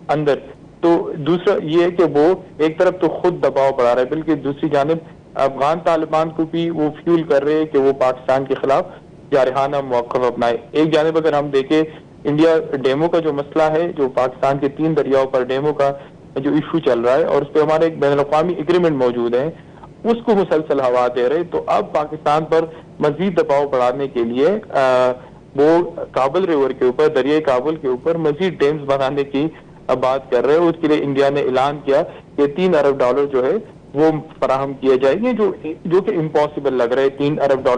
اندر، تو دوسرا یہ ہے کہ وہ ایک طرف تو خود دباؤ بڑھا رہا ہے، بلکہ دوسری جانب افغان طالبان کو بھی وہ فیول کر رہے ہیں کہ وہ پاکستان کے خلاف جارحانہ موقف اپنائے۔ ایک جانب اگر ہم دیکھیں انڈیا ڈیمو کا جو مسئلہ ہے، جو پاکستان کے 3 دریاؤں پر ڈیمو کا جو ایشو چل رہا ہے اور اس پہ ہمارے ایک بین الاقوامی ایگریمنٹ موجود ہے، اس کو مسلسل ہوا دے رہے، تو اب پاکستان پر مزید دباؤ بڑھانے کے لیے وہ کابل ریور کے اوپر، دریائے کابل کے اوپر مزید ڈیمز بنانے کی بات کر رہے ہیں۔ اس کے لیے انڈیا نے اعلان کیا کہ $3 ارب جو ہے وہ فراہم کیے جائیں گے، جو کہ امپاسبل لگ رہا ہے $3 ارب،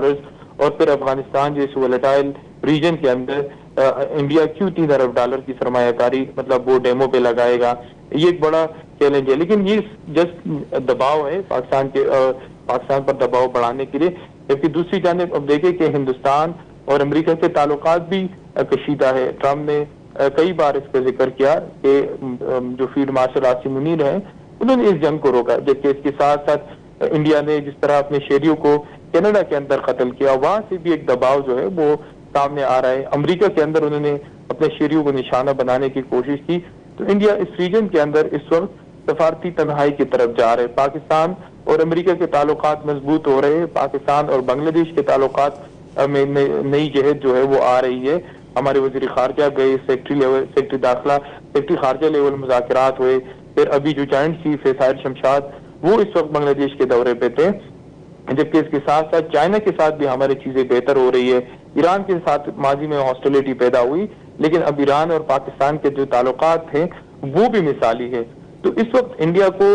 اور پھر افغانستان جیسے ولیٹائل ریجن کے اندر انڈیا کیوں $3 ارب کی سرمایہ کاری مطلب وہ ڈیمو پہ لگائے گا، یہ ایک بڑا چیلنج ہے۔ لیکن یہ جسٹ دباؤ ہے پاکستان پر دباؤ بڑھانے کے لیے، جبکہ دوسری جانب اب دیکھیں کہ ہندوستان اور امریکہ کے تعلقات بھی کشیدہ ہے۔ ٹرمپ نے کئی بار اس کا ذکر کیا کہ جو فیلڈ مارشل عاصم منیر ہیں انہوں نے اس جنگ کو روکا، جبکہ اس کے ساتھ ساتھ انڈیا نے جس طرح اپنے شہریوں کو کینیڈا کے اندر قتل کیا، وہاں سے بھی ایک دباؤ جو ہے وہ سامنے آ رہا ہے۔ امریکہ کے اندر انہوں نے اپنے شہریوں کو نشانہ بنانے کی کوشش کی، تو انڈیا اس ریجن کے اندر اس وقت سفارتی تنہائی کی طرف جا رہے۔ پاکستان اور امریکہ کے تعلقات مضبوط ہو رہے ہیں، پاکستان اور بنگلہ دیش کے تعلقات میں نئی جہت جو ہے وہ آ رہی ہے۔ ہمارے وزیر خارجہ گئے، سیکرٹری داخلہ، سیکرٹری خارجہ لیول مذاکرات ہوئے، پھر ابھی جو جوائنٹ چیف ہے طاہر شمشاد وہ اس وقت بنگلہ دیش کے دورے پہ تھے، جبکہ اس کے ساتھ ساتھ چائنا کے ساتھ بھی ہماری چیزیں بہتر ہو رہی ہے۔ ایران کے ساتھ ماضی میں ہاسٹیلٹی پیدا ہوئی، لیکن اب ایران اور پاکستان کے جو تعلقات ہیں وہ بھی مثالی ہے۔ تو اس وقت انڈیا کو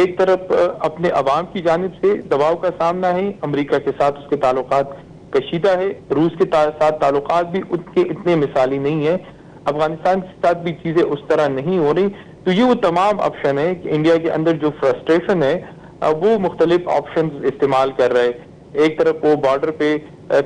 ایک طرف اپنے عوام کی جانب سے دباؤ کا سامنا ہے، امریکہ کے ساتھ اس کے تعلقات کشیدہ ہے، روس کے ساتھ تعلقات بھی ان کے اتنے مثالی نہیں ہیں، افغانستان کے ساتھ بھی چیزیں اس طرح نہیں ہو رہی۔ تو یہ وہ تمام آپشن ہے کہ انڈیا کے اندر جو فرسٹریشن ہے وہ مختلف آپشنز استعمال کر رہے ہیں۔ ایک طرف وہ بارڈر پہ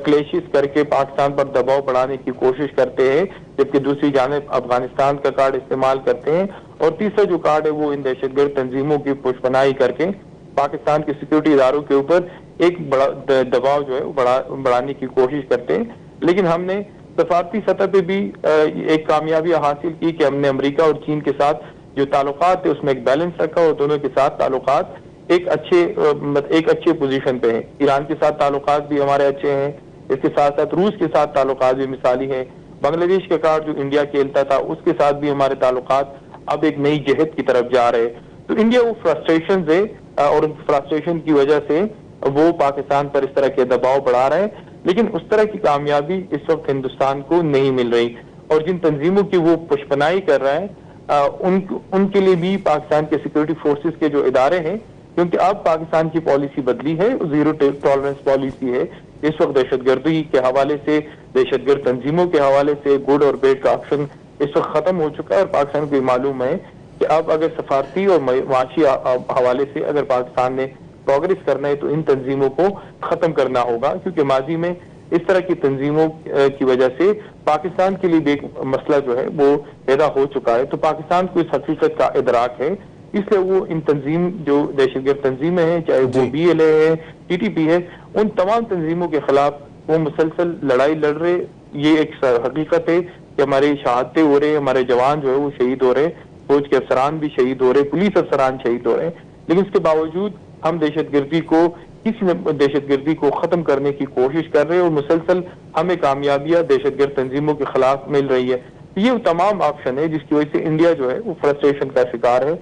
کلیشز کر کے پاکستان پر دباؤ بڑھانے کی کوشش کرتے ہیں، جبکہ دوسری جانب افغانستان کا کارڈ استعمال کرتے ہیں، اور تیسرا جو کارڈ ہے وہ ان دہشت گرد تنظیموں کی پشپناہی کر کے پاکستان کے سیکورٹی اداروں کے اوپر ایک بڑا دباؤ جو ہے بڑھانے کی کوشش کرتے ہیں۔ لیکن ہم نے سفارتی سطح پہ بھی ایک کامیابی حاصل کی کہ ہم نے امریکہ اور چین کے ساتھ جو تعلقات تھے اس میں ایک بیلنس رکھا، اور دونوں کے ساتھ تعلقات ایک اچھے پوزیشن پہ ہیں۔ ایران کے ساتھ تعلقات بھی ہمارے اچھے ہیں، اس کے ساتھ ساتھ روس کے ساتھ تعلقات بھی مثالی ہیں۔ بنگلہ دیش کا کارڈ جو انڈیا کھیلتا تھا اس کے ساتھ بھی ہمارے تعلقات اب ایک نئی جہت کی طرف جا رہے ہیں۔ تو انڈیا وہ فرسٹریشن ہے، اور ان فرسٹریشن کی وجہ سے وہ پاکستان پر اس طرح کے دباؤ بڑھا رہے ہیں، لیکن اس طرح کی کامیابی اس وقت ہندوستان کو نہیں مل رہی، اور جن تنظیموں کی وہ پشپناہی کر رہے ہیں ان کے لیے بھی پاکستان کے سیکورٹی فورسز کے جو ادارے ہیں، کیونکہ اب پاکستان کی پالیسی بدلی ہے، زیرو ٹالرنس پالیسی ہے۔ اس وقت دہشت گردی کے حوالے سے، دہشت گرد تنظیموں کے حوالے سے گڈ اور بیڈ کا آپشن اس وقت ختم ہو چکا ہے، اور پاکستان کو یہ معلوم ہے کہ اب اگر سفارتی اور معاشی حوالے سے اگر پاکستان نے پروگریس کرنا ہے تو ان تنظیموں کو ختم کرنا ہوگا، کیونکہ ماضی میں اس طرح کی تنظیموں کی وجہ سے پاکستان کے لیے بھی ایک مسئلہ جو ہے وہ پیدا ہو چکا ہے۔ تو پاکستان کو اس حقیقت کا ادراک ہے، اس لیے وہ ان تنظیم جو دہشت گرد تنظیمیں ہیں، چاہے وہ بی ایل اے ہے، ٹی ٹی پی ہے، ان تمام تنظیموں کے خلاف وہ مسلسل لڑائی لڑ رہے۔ یہ ایک حقیقت ہے کہ ہماری شہادتیں ہو رہے، ہمارے جوان جو ہے وہ شہید ہو رہے، فوج کے افسران بھی شہید ہو رہے، پولیس افسران شہید ہو رہے، لیکن اس کے باوجود ہم دہشت گردی کو ختم کرنے کی کوشش کر رہے ہیں، اور مسلسل ہمیں کامیابیاں دہشت گرد تنظیموں کے خلاف مل رہی ہے۔ یہ تمام آپشن ہے جس کی وجہ سے انڈیا جو ہے وہ فرسٹریشن کا شکار ہے،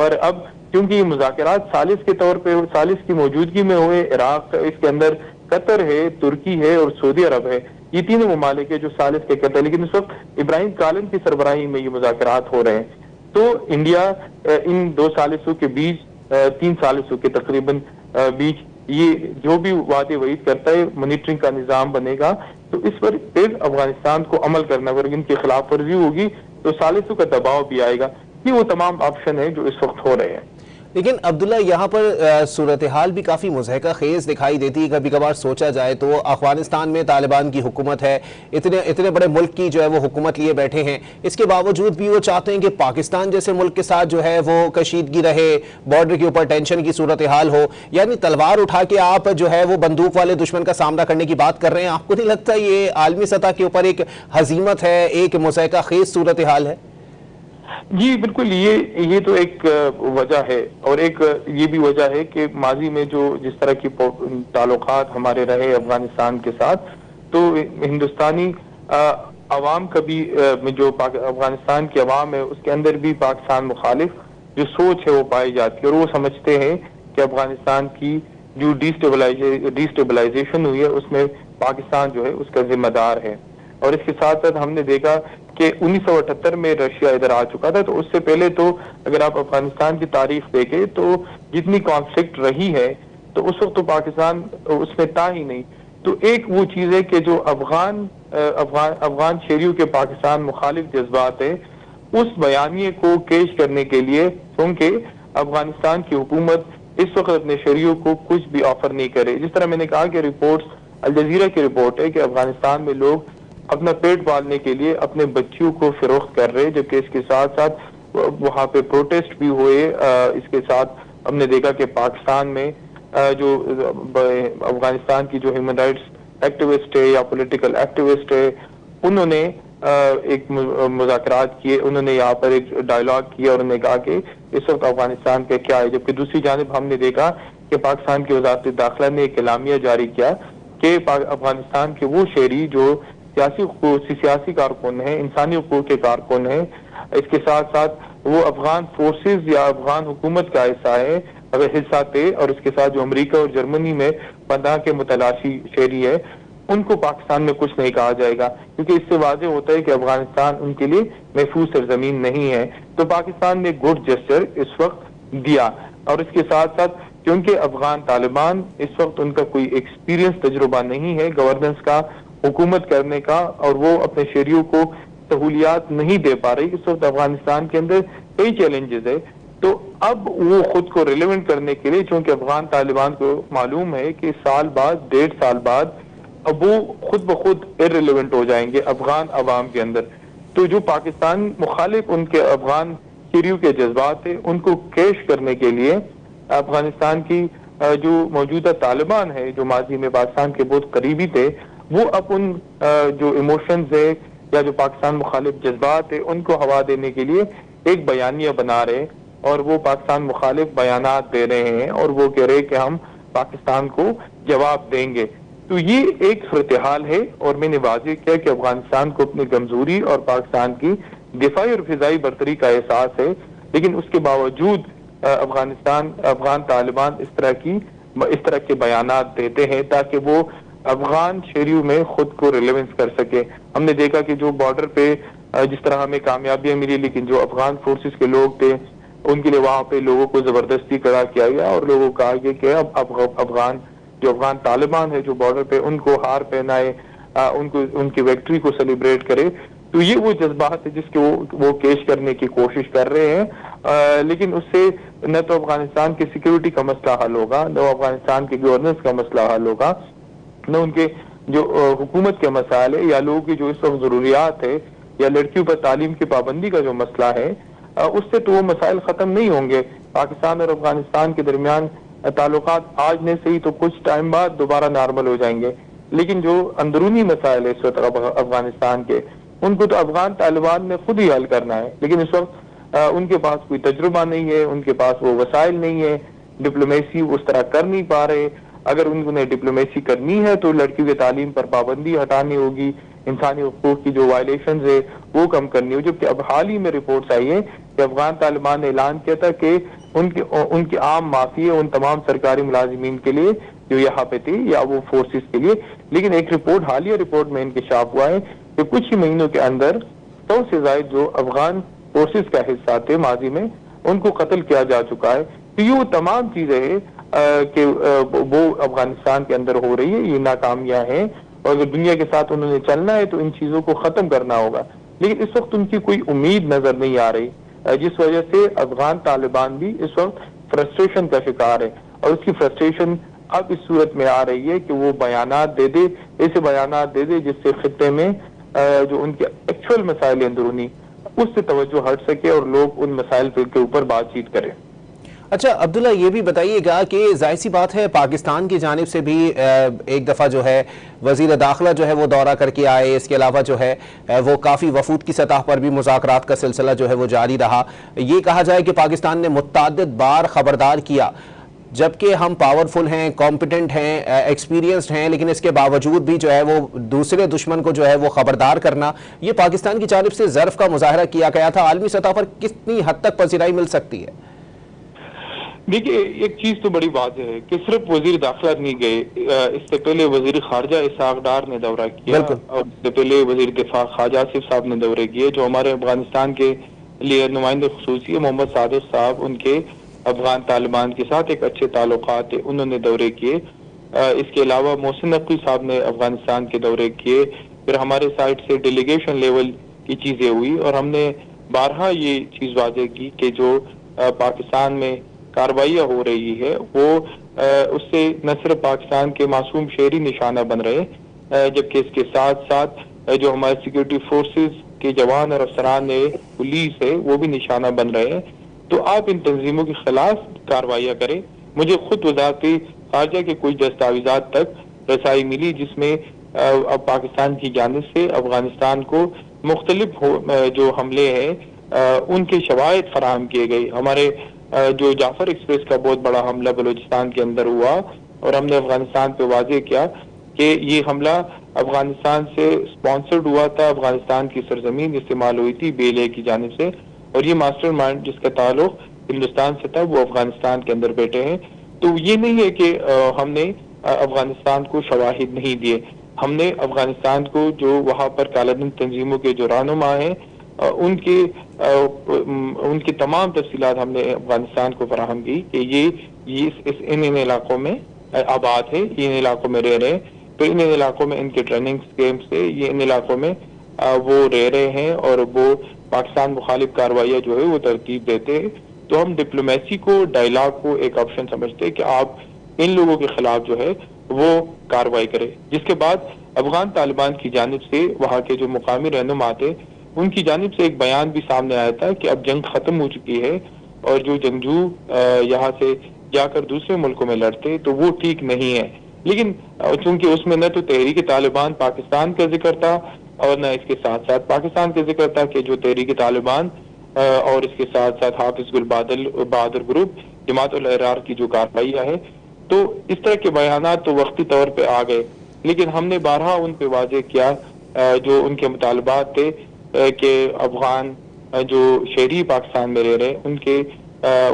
اور اب کیونکہ یہ مذاکرات ثالث کے طور پہ ثالث کی موجودگی میں ہوئے، عراق اس کے اندر قطر ہے، ترکی ہے اور سعودی عرب ہے، یہ تینوں ممالک ہے جو ثالث کے قطر، لیکن اس وقت ابراہیم کالن کی سربراہی میں یہ مذاکرات ہو رہے ہیں۔ تو انڈیا ان 2 ثالثوں کے بیچ 3 ثالثوں کے تقریباً بیچ یہ جو بھی وعدے وعید کرتا ہے، مانیٹرنگ کا نظام بنے گا، تو اس پر پھر افغانستان کو عمل کرنا، اگر ان کی خلاف ورزی ہوگی تو ثالثوں کا دباؤ بھی آئے گا. یہ وہ تمام آپشن ہیں جو اس وقت ہو رہے ہیں. لیکن عبداللہ یہاں پر صورتحال بھی کافی مضحکہ خیز دکھائی دیتی ہے. کبھی کبھار سوچا جائے تو افغانستان میں طالبان کی حکومت ہے، اتنے بڑے ملک کی جو ہے وہ حکومت لیے بیٹھے ہیں، اس کے باوجود بھی وہ چاہتے ہیں کہ پاکستان جیسے ملک کے ساتھ جو ہے وہ کشیدگی رہے، بارڈر کے اوپر ٹینشن کی صورتحال ہو. یعنی تلوار اٹھا کے آپ جو ہے وہ بندوق والے دشمن کا سامنا کرنے کی بات کر رہے ہیں. آپ کو نہیں لگتا یہ عالمی سطح کے اوپر ایک ہزیمت ہے، ایک مضحکہ خیز صورتحال ہے؟ جی بالکل، یہ تو ایک وجہ ہے، اور ایک یہ بھی وجہ ہے کہ ماضی میں جس طرح کی تعلقات ہمارے رہے افغانستان کے ساتھ، تو ہندوستانی عوام کا بھی جو افغانستان کی عوام ہے اس کے اندر بھی پاکستان مخالف جو سوچ ہے وہ پائی جاتی ہے، اور وہ سمجھتے ہیں کہ افغانستان کی جو ڈیسٹیبلائزیشن ہوئی ہے اس میں پاکستان جو ہے اس کا ذمہ دار ہے. اور اس کے ساتھ ساتھ ہم نے دیکھا کہ 1978 میں رشیا ادھر آ چکا تھا، تو اس سے پہلے تو اگر آپ افغانستان کی تاریخ دیکھیں تو جتنی کانفلکٹ رہی ہے تو اس وقت تو پاکستان اس میں تھا ہی نہیں. تو ایک وہ چیز ہے کہ جو افغان شہریوں کے پاکستان مخالف جذبات ہے، اس بیانیے کو کیش کرنے کے لیے، کیونکہ افغانستان کی حکومت اس وقت اپنے شہریوں کو کچھ بھی آفر نہیں کرے. جس طرح میں نے کہا کہ رپورٹس، الجزیرہ کی رپورٹ ہے کہ افغانستان میں لوگ اپنا پیٹ پالنے کے لیے اپنے بچیوں کو فروخت کر رہے، جبکہ اس کے ساتھ ساتھ وہاں پہ پروٹیسٹ بھی ہوئے. اس کے ساتھ ہم نے دیکھا کہ پاکستان میں جو افغانستان کی جو ہیومن رائٹس ایکٹیوسٹ ہے یا پولیٹیکل ایکٹیوسٹ ہے، انہوں نے ایک مذاکرات کیے، انہوں نے یہاں پر ایک ڈائیلاگ کیا اور انہوں نے کہا کہ اس وقت افغانستان کا کیا ہے. جبکہ دوسری جانب ہم نے دیکھا کہ پاکستان کی وزارت داخلہ نے ایک اعلامیہ جاری کیا کہ افغانستان کے وہ شہری جو سیاسی کارکن ہیں، انسانی حقوق کے کارکن ہیں، اس کے ساتھ ساتھ وہ افغان فورسز یا افغان حکومت کا حصہ ہے، اگر حصہ تھے، اور اس کے ساتھ جو امریکہ اور جرمنی میں پناہ کے متلاشی شہری ہے، ان کو پاکستان میں کچھ نہیں کہا جائے گا، کیونکہ اس سے واضح ہوتا ہے کہ افغانستان ان کے لیے محفوظ سرزمین نہیں ہے. تو پاکستان نے گڈ جسچر اس وقت دیا. اور اس کے ساتھ ساتھ کیونکہ افغان طالبان اس وقت ان کا کوئی ایکسپیرینس تجربہ نہیں ہے گورننس کا، حکومت کرنے کا، اور وہ اپنے شہریوں کو سہولیات نہیں دے پا رہی. اس وقت افغانستان کے اندر کئی چیلنجز ہے. تو اب وہ خود کو ریلیونٹ کرنے کے لیے، چونکہ افغان طالبان کو معلوم ہے کہ سال بعد، 1.5 سال بعد اب وہ خود بخود ارریلیونٹ ہو جائیں گے افغان عوام کے اندر، تو جو پاکستان مخالف ان کے افغان شہریوں کے جذبات ہیں ان کو کیش کرنے کے لیے افغانستان کی جو موجودہ طالبان ہے، جو ماضی میں پاکستان کے بہت قریبی تھے، وہ اب ان جو ایموشنز ہے یا جو پاکستان مخالف جذبات ہے ان کو ہوا دینے کے لیے ایک بیانیہ بنا رہے، اور وہ پاکستان مخالف بیانات دے رہے ہیں، اور وہ کہہ رہے کہ ہم پاکستان کو جواب دیں گے. تو یہ ایک صورتحال ہے، اور میں نے واضح کیا کہ افغانستان کو اپنی کمزوری اور پاکستان کی دفاعی اور فضائی برتری کا احساس ہے، لیکن اس کے باوجود افغان طالبان اس طرح کے بیانات دیتے ہیں تاکہ وہ افغان شہریوں میں خود کو ریلیونس کر سکے. ہم نے دیکھا کہ جو بارڈر پہ جس طرح ہمیں کامیابیاں ملی، لیکن جو افغان فورسز کے لوگ تھے ان کے لیے وہاں پہ لوگوں کو زبردستی کھڑا کیا گیا، اور لوگوں کو کہا گیا کہ اب افغان طالبان ہے جو بارڈر پہ ان کو ہار پہنائے، ان کی وکٹری کو سیلیبریٹ کرے. تو یہ وہ جذبات ہے جس کے وہ کیش کرنے کی کوشش کر رہے ہیں. لیکن اس سے نہ تو افغانستان کی سیکیورٹی کا مسئلہ حل ہوگا، نہ افغانستان کی گورننس کا مسئلہ حل ہوگا، نہ ان کے جو حکومت کے مسائل ہے یا لوگوں کی جو اس وقت ضروریات ہے، یا لڑکیوں پر تعلیم کی پابندی کا جو مسئلہ ہے، اس سے تو وہ مسائل ختم نہیں ہوں گے. پاکستان اور افغانستان کے درمیان تعلقات آج نہیں صحیح تو کچھ ٹائم بعد دوبارہ نارمل ہو جائیں گے، لیکن جو اندرونی مسائل ہے اس وقت افغانستان کے، ان کو تو افغان طالبان نے خود ہی حل کرنا ہے. لیکن اس وقت ان کے پاس کوئی تجربہ نہیں ہے، ان کے پاس وہ وسائل نہیں ہے، ڈپلومیسی اس طرح کر نہیں پا رہے. اگر انہیں ڈپلومیسی کرنی ہے تو لڑکیوں کی تعلیم پر پابندی ہٹانی ہوگی، انسانی حقوق کی جو وائلیشنز ہے وہ کم کرنی ہوگی. جبکہ اب حال ہی میں رپورٹس آئی ہیں کہ افغان طالبان نے اعلان کیا تھا کہ ان کی عام معافی ہے ان تمام سرکاری ملازمین کے لیے جو یہاں پہ تھی یا وہ فورسز کے لیے. لیکن ایک رپورٹ، حالیہ رپورٹ میں انکشاف ہوا ہے کہ کچھ ہی مہینوں کے اندر 100 سے زائد جو افغان فورسز کا حصہ تھے ماضی میں، ان کو قتل کیا جا چکا ہے. تو یہ وہ تمام چیزیں ہیں کہ وہ افغانستان کے اندر ہو رہی ہے، یہ ناکامیاں ہیں. اور اگر دنیا کے ساتھ انہوں نے چلنا ہے تو ان چیزوں کو ختم کرنا ہوگا. لیکن اس وقت ان کی کوئی امید نظر نہیں آ رہی, جس وجہ سے افغان طالبان بھی اس وقت فرسٹریشن کا شکار ہے. اور اس کی فرسٹریشن اب اس صورت میں آ رہی ہے کہ وہ بیانات دے دے, ایسے بیانات دے دے جس سے خطے میں جو ان کے ایکچوئل مسائل اندرونی اس سے توجہ ہٹ سکے اور لوگ ان مسائل کے اوپر بات چیت کریں. اچھا عبداللہ, یہ بھی بتائیے گا کہ ظاہر سی بات ہے پاکستان کی جانب سے بھی ایک دفعہ جو ہے وزیر داخلہ جو ہے وہ دورہ کر کے آئے, اس کے علاوہ جو ہے وہ کافی وفود کی سطح پر بھی مذاکرات کا سلسلہ جو ہے وہ جاری رہا. یہ کہا جائے کہ پاکستان نے متعدد بار خبردار کیا, جبکہ ہم پاورفل ہیں, کمپیٹنٹ ہیں, ایکسپیرینسڈ ہیں, لیکن اس کے باوجود بھی جو ہے وہ دوسرے دشمن کو جو ہے وہ خبردار کرنا, یہ پاکستان کی جانب سے ظرف کا مظاہرہ کیا گیا تھا. عالمی سطح پر کتنی حد تک پذیرائی مل سکتی ہے؟ دیکھیے, ایک چیز تو بڑی واضح ہے کہ صرف وزیر داخلہ نہیں گئے, اس سے پہلے وزیر خارجہ اسحاق ڈار نے دورہ کیا, اور اس سے پہلے وزیر دفاع خواجہ آصف صاحب نے دورے کیے, جو ہمارے افغانستان کے لیے نمائندے خصوصی محمد صادق صاحب, ان کے افغان طالبان کے ساتھ ایک اچھے تعلقات ہیں, انہوں نے دورے کیے. اس کے علاوہ محسن نقوی صاحب نے افغانستان کے دورے کیے. پھر ہمارے سائٹ سے ڈیلیگیشن لیول کی چیزیں ہوئی, اور ہم نے بارہا یہ چیز واضح کی کہ جو پاکستان میں کارروائیاں ہو رہی ہے وہ اس سے نہ صرف پاکستان کے معصوم شہری نشانہ بن رہے, جبکہ اس کے ساتھ ساتھ جو ہمارے سیکورٹی فورسز کے جوان اور افسران ہے, پولیس ہے, وہ بھی نشانہ بن رہے ہیں. تو آپ ان تنظیموں کے خلاف کارروائیاں کریں. مجھے خود وزارت خارجہ کے کچھ دستاویزات تک رسائی ملی جس میں اب پاکستان کی جانب سے افغانستان کو مختلف جو حملے ہیں ان کے شواہد فراہم کیے گئے. ہمارے جو جعفر ایکسپریس کا بہت بڑا حملہ بلوچستان کے اندر ہوا, اور ہم نے افغانستان پہ واضح کیا کہ یہ حملہ افغانستان سے سپانسرڈ ہوا تھا, افغانستان کی سرزمین استعمال ہوئی تھی BLA کی جانب سے, اور یہ ماسٹر مائنڈ جس کا تعلق ہندوستان سے تھا وہ افغانستان کے اندر بیٹھے ہیں. تو یہ نہیں ہے کہ ہم نے افغانستان کو شواہد نہیں دیے, ہم نے افغانستان کو جو وہاں پر کالعدم تنظیموں کے جو رہنما ہیں ان کی تمام تفصیلات ہم نے افغانستان کو فراہم کی کہ یہ ان علاقوں میں آباد ہے, یہ ان علاقوں میں رہ رہے ہیں, پھر ان علاقوں میں ان کے ٹریننگ کیمپ سے یہ ان علاقوں میں وہ رہ رہے ہیں, اور وہ پاکستان مخالف کارروائیاں جو ہے وہ ترتیب دیتے ہیں. تو ہم ڈپلومیسی کو, ڈائلاگ کو ایک آپشن سمجھتے ہیں کہ آپ ان لوگوں کے خلاف جو ہے وہ کارروائی کریں. جس کے بعد افغان طالبان کی جانب سے وہاں کے جو مقامی رہنما تھے ان کی جانب سے ایک بیان بھی سامنے آیا تھا کہ اب جنگ ختم ہو چکی ہے, اور جو جنگجو یہاں سے جا کر دوسرے ملکوں میں لڑتے تو وہ ٹھیک نہیں ہے. لیکن چونکہ اس میں نہ تو تحریک طالبان پاکستان کا ذکر تھا اور نہ اس کے ساتھ ساتھ پاکستان کا ذکر تھا کہ جو تحریک طالبان اور اس کے ساتھ ساتھ حافظ گل بہادر گروپ جماعت الاحرار کی جو کارروائیاں ہے, تو اس طرح کے بیانات تو وقتی طور پہ آ گئے. لیکن ہم نے بارہا ان پہ واضح کیا جو ان کے مطالبات تھے کہ افغان جو شہری پاکستان میں رہ رہے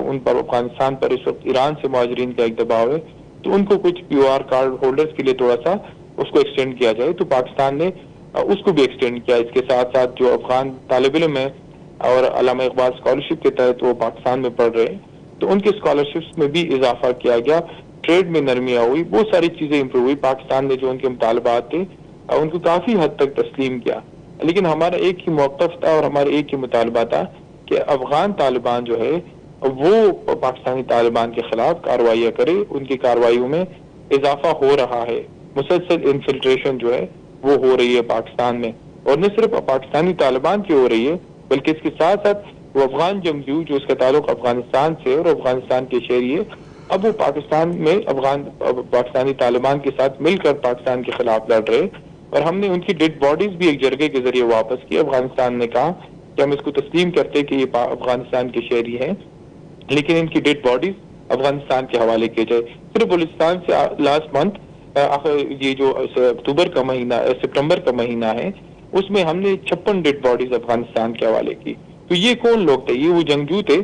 ان پر افغانستان پر اس وقت ایران سے مہاجرین کا ایک دباؤ ہے, تو ان کو کچھ POR کارڈ ہولڈرز کے لیے تھوڑا سا اس کو ایکسٹینڈ کیا جائے. تو پاکستان نے اس کو بھی ایکسٹینڈ کیا. اس کے ساتھ ساتھ جو افغان طالب علم ہیں اور علامہ اقبال اسکالرشپ کے تحت وہ پاکستان میں پڑھ رہے ہیں, تو ان کے اسکالرشپس میں بھی اضافہ کیا گیا, ٹریڈ میں نرمیاں ہوئی, بہت ساری چیزیں امپروو ہوئی. پاکستان نے جو ان کے مطالبات تھے ان کو کافی حد تک تسلیم کیا. لیکن ہمارا ایک ہی موقف تھا اور ہمارا ایک ہی مطالبہ تھا کہ افغان طالبان جو ہے وہ پاکستانی طالبان کے خلاف کارروائیاں کرے. ان کی کارروائیوں میں اضافہ ہو رہا ہے, مسلسل انفلٹریشن جو ہے وہ ہو رہی ہے پاکستان میں, اور نہ صرف پاکستانی طالبان کی ہو رہی ہے بلکہ اس کے ساتھ ساتھ وہ افغان جنگجو جو اس کا تعلق افغانستان سے اور افغانستان کے شہری ہے, اب وہ پاکستان میں پاکستانی طالبان کے ساتھ مل کر پاکستان کے خلاف لڑ رہے. اور ہم نے ان کی ڈیڈ باڈیز بھی ایک جرگے کے ذریعے واپس کی. افغانستان نے کہا کہ ہم اس کو تسلیم کرتے کہ یہ افغانستان کے شہری ہیں, لیکن ان کی ڈیڈ باڈیز افغانستان کے حوالے کیے جائے. صرف بلوچستان سے لاسٹ منتھ یہ جو سپٹمبر کا مہینہ ہے اس میں ہم نے 56 ڈیڈ باڈیز افغانستان کے حوالے کی. تو یہ کون لوگ تھے؟ یہ وہ جنگجو تھے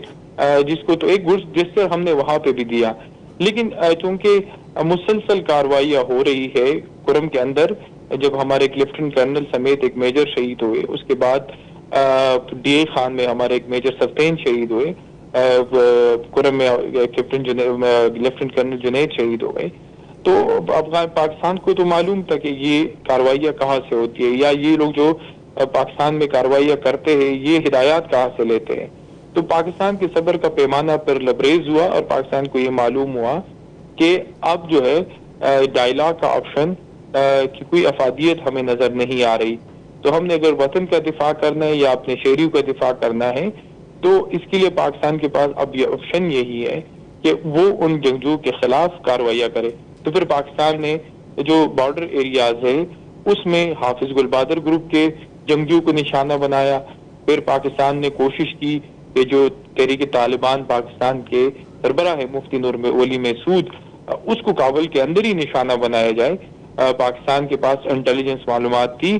جس کو تو ایک گرس ہم نے وہاں پہ بھی دیا. لیکن چونکہ مسلسل کارروائیاں ہو رہی ہے کرم کے اندر, جب ہمارے ایک لیفٹنٹ کرنل سمیت ایک میجر شہید ہوئے, اس کے بعد DA خان میں ہمارے ایک میجر سفتین شہید ہوئے, کرم میں لیفٹنٹ کرنل جنید شہید ہو گئے, تو پاکستان کو تو معلوم تھا کہ یہ کارروائیاں کہاں سے ہوتی ہے، یا یہ لوگ جو پاکستان میں کارروائیاں کرتے ہیں یہ ہدایات کہاں سے لیتے ہیں. تو پاکستان کے صبر کا پیمانہ پر لبریز ہوا اور پاکستان کو یہ معلوم ہوا کہ اب جو ہے ڈائلاگ کا آپشن کی کوئی افادیت ہمیں نظر نہیں آ رہی. تو ہم نے اگر وطن کا دفاع کرنا ہے یا اپنے شہریوں کا دفاع کرنا ہے تو اس کے لیے پاکستان کے پاس اب یہ آپشن یہی ہے کہ وہ ان جنگجوؤں کے خلاف کارروائیاں کرے. تو پھر پاکستان نے جو بارڈر ایریاز ہے اس میں حافظ گلبادر گروپ کے جنگجو کو نشانہ بنایا. پھر پاکستان نے کوشش کی کہ جو تحریک طالبان پاکستان کے سربراہ ہے مفتی نور ولی محسود، اس کو کابل کے اندر ہی نشانہ بنایا جائے. پاکستان کے پاس انٹیلیجنس معلومات تھی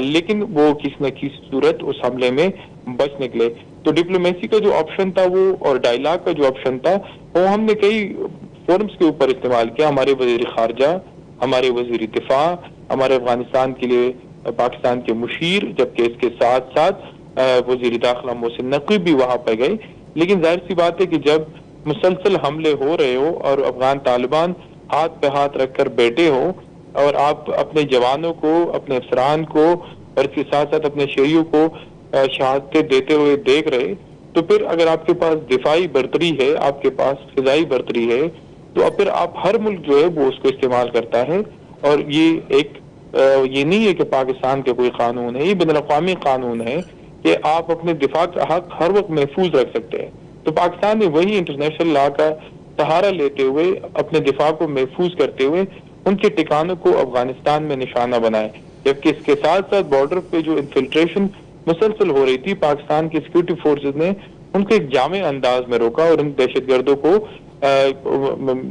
لیکن وہ کسی نہ کسی صورت اس حملے میں بچ نکلے. تو ڈپلومیسی کا جو آپشن تھا وہ اور ڈائلاگ کا جو آپشن تھا وہ ہم نے کئی فورمز کے اوپر استعمال کیا. ہمارے وزیر خارجہ، ہمارے وزیر دفاع، ہمارے افغانستان کے لیے پاکستان کے مشیر، جبکہ اس کے ساتھ ساتھ وزیر داخلہ محسن نقوی بھی وہاں پہ گئے. لیکن ظاہر سی بات ہے کہ جب مسلسل حملے ہو رہے ہو اور افغان طالبان ہاتھ پہ ہاتھ رکھ کر بیٹھے ہو اور آپ اپنے جوانوں کو، اپنے افسران کو اور اس کے ساتھ ساتھ اپنے شہریوں کو شہادتیں دیتے ہوئے دیکھ رہے، تو پھر اگر آپ کے پاس دفاعی برتری ہے، آپ کے پاس فضائی برتری ہے، تو اب پھر آپ ہر ملک جو ہے وہ اس کو استعمال کرتا ہے. اور یہ نہیں ہے کہ پاکستان کے کوئی قانون ہے، یہ بین الاقوامی قانون ہے کہ آپ اپنے دفاع کا حق ہر وقت محفوظ رکھ سکتے ہیں. تو پاکستان نے وہی انٹرنیشنل لا کا سہارا لیتے ہوئے اپنے دفاع کو محفوظ کرتے ہوئے ان کے ٹھکانوں کو افغانستان میں نشانہ بنائے. جبکہ اس کے ساتھ ساتھ بارڈر پہ جو انفلٹریشن مسلسل ہو رہی تھی، پاکستان کی سیکورٹی فورسز نے ان کو ایک جامع انداز میں روکا اور ان دہشت گردوں کو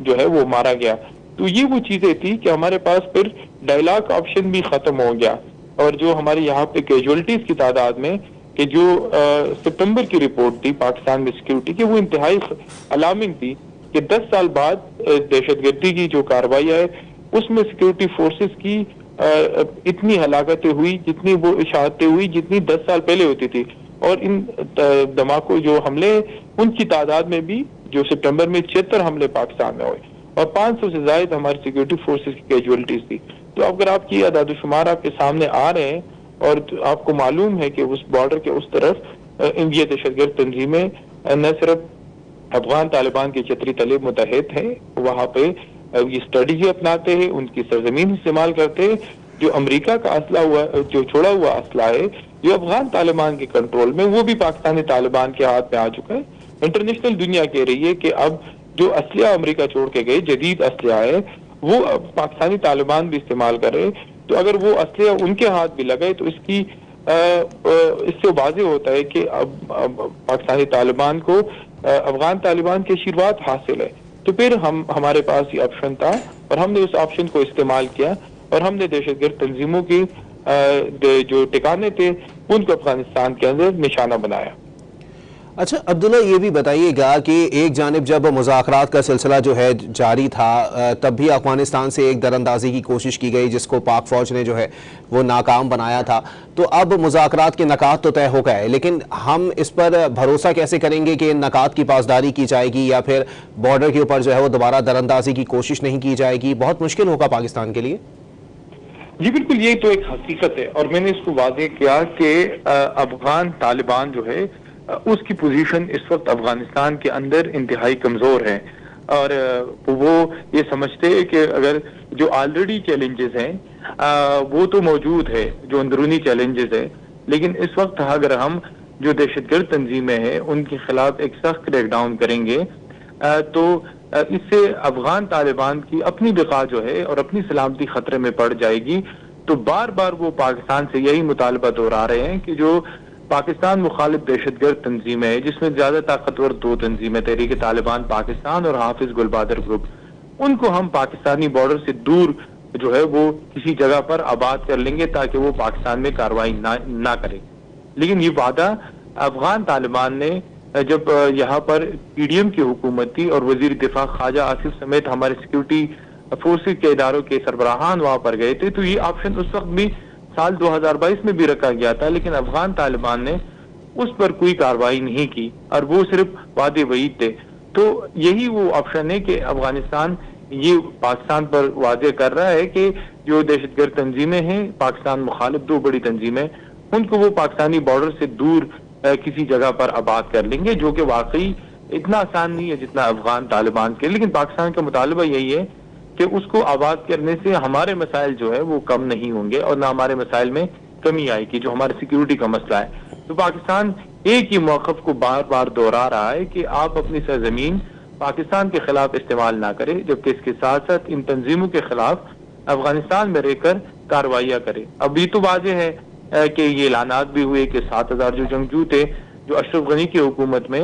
جو ہے وہ مارا گیا. تو یہ وہ چیزیں تھی کہ ہمارے پاس پھر ڈائلاگ آپشن بھی ختم ہو گیا. اور جو ہمارے یہاں پہ کیجولٹیز کی تعداد میں کہ جو ستمبر کی رپورٹ تھی پاکستان میں سیکیورٹی کی، وہ انتہائی الارمنگ تھی کہ 10 سال بعد دہشت گردی کی جو کارروائی ہے اس میں سیکیورٹی فورسز کی اتنی ہلاکتیں ہوئی، جتنی وہ شہادتیں ہوئی جتنی 10 سال پہلے ہوتی تھی. اور ان دھماکوں جو حملے ان کی تعداد میں بھی جو ستمبر میں 76 حملے پاکستان میں ہوئے اور 500 سے زائد ہماری سیکیورٹی فورسز کی کیجولٹیز تھی. تو اگر آپ کی اعداد و شمار آپ کے سامنے آ رہے ہیں اور آپ کو معلوم ہے کہ اس بارڈر کے اس طرف یہ دہشت گرد تنظیمیں نہ صرف افغان طالبان کے چتری تلے متحد ہیں، وہاں پہ یہ اسٹریٹجی اپناتے ہیں، ان کی سرزمین استعمال کرتے ہیں. جو امریکہ کا جو چھوڑا ہوا اسلحہ ہے جو افغان طالبان کے کنٹرول میں، وہ بھی پاکستانی طالبان کے ہاتھ میں آ چکا ہے. انٹرنیشنل دنیا کہہ رہی ہے کہ اب جو اسلحہ امریکہ چھوڑ کے گئے جدید اسلحہ ہے وہ پاکستانی طالبان بھی استعمال کر رہے. تو اگر وہ اسلحہ ان کے ہاتھ بھی لگے تو اس سے واضح ہوتا ہے کہ اب پاکستانی طالبان کو افغان طالبان کے آشیرواد حاصل ہے. تو پھر ہمارے پاس یہ آپشن تھا اور ہم نے اس آپشن کو استعمال کیا اور ہم نے دہشت گرد تنظیموں کی جو ٹھکانے تھے ان کو افغانستان کے اندر نشانہ بنایا. اچھا عبداللہ، یہ بھی بتائیے گا کہ ایک جانب جب مذاکرات کا سلسلہ جو ہے جاری تھا تب بھی افغانستان سے ایک در اندازی کی کوشش کی گئی جس کو پاک فوج نے جو ہے وہ ناکام بنایا تھا. تو اب مذاکرات کے نکات تو طے ہو گئے، لیکن ہم اس پر بھروسہ کیسے کریں گے کہ ان نکات کی پاسداری کی جائے گی یا پھر بارڈر کے اوپر جو ہے وہ دوبارہ در اندازی کی کوشش نہیں کی جائے گی؟ بہت مشکل ہوگا پاکستان کے لیے. جی بالکل، یہ تو ایک حقیقت ہے اور میں نے اس کو واضح کیا کہ افغان طالبان جو ہے اس کی پوزیشن اس وقت افغانستان کے اندر انتہائی کمزور ہے اور وہ یہ سمجھتے ہیں کہ اگر جو آلریڈی چیلنجز ہیں وہ تو موجود ہے، جو اندرونی چیلنجز ہیں، لیکن اس وقت اگر ہم جو دہشت گرد تنظیمیں ہیں ان کے خلاف ایک سخت کریک ڈاؤن کریں گے تو اس سے افغان طالبان کی اپنی بقا جو ہے اور اپنی سلامتی خطرے میں پڑ جائے گی. تو بار بار وہ پاکستان سے یہی مطالبہ دہرا رہے ہیں کہ جو پاکستان مخالف دہشت گرد تنظیمیں ہیں جس میں زیادہ طاقتور 2 تنظیمیں تحریک طالبان پاکستان اور حافظ گلبادر گروپ، ان کو ہم پاکستانی بارڈر سے دور جو ہے وہ کسی جگہ پر آباد کر لیں گے تاکہ وہ پاکستان میں کارروائی نہ کرے. لیکن یہ وعدہ افغان طالبان نے جب یہاں پر پی ڈی ایم کی حکومت تھی اور وزیر دفاع خواجہ آصف سمیت ہمارے سیکیورٹی فورسز کے اداروں کے سربراہان وہاں پر گئے تھے تو یہ آپشن اس وقت بھی سال 2022 میں بھی رکھا گیا تھا، لیکن افغان طالبان نے اس پر کوئی کارروائی نہیں کی اور وہ صرف وعدے وعید تھے. تو یہی وہ آپشن ہے کہ افغانستان یہ پاکستان پر واضح کر رہا ہے کہ جو دہشت گرد تنظیمیں ہیں، پاکستان مخالف دو بڑی تنظیمیں، ان کو وہ پاکستانی بارڈر سے دور کسی جگہ پر آباد کر لیں گے، جو کہ واقعی اتنا آسان نہیں ہے جتنا افغان طالبان کے. لیکن پاکستان کا مطالبہ یہی ہے کہ اس کو آباد کرنے سے ہمارے مسائل جو ہے وہ کم نہیں ہوں گے اور نہ ہمارے مسائل میں کمی آئے گی، جو ہمارے سیکیورٹی کا مسئلہ ہے. تو پاکستان ایک ہی موقف کو بار بار دہرا رہا ہے کہ آپ اپنی سرزمین پاکستان کے خلاف استعمال نہ کرے، جبکہ اس کے ساتھ ساتھ ان تنظیموں کے خلاف افغانستان میں رہ کر کارروائیاں کرے. اب یہ تو واضح ہے کہ یہ اعلانات بھی ہوئے کہ 7,000 جو جنگجو تھے جو اشرف غنی کی حکومت میں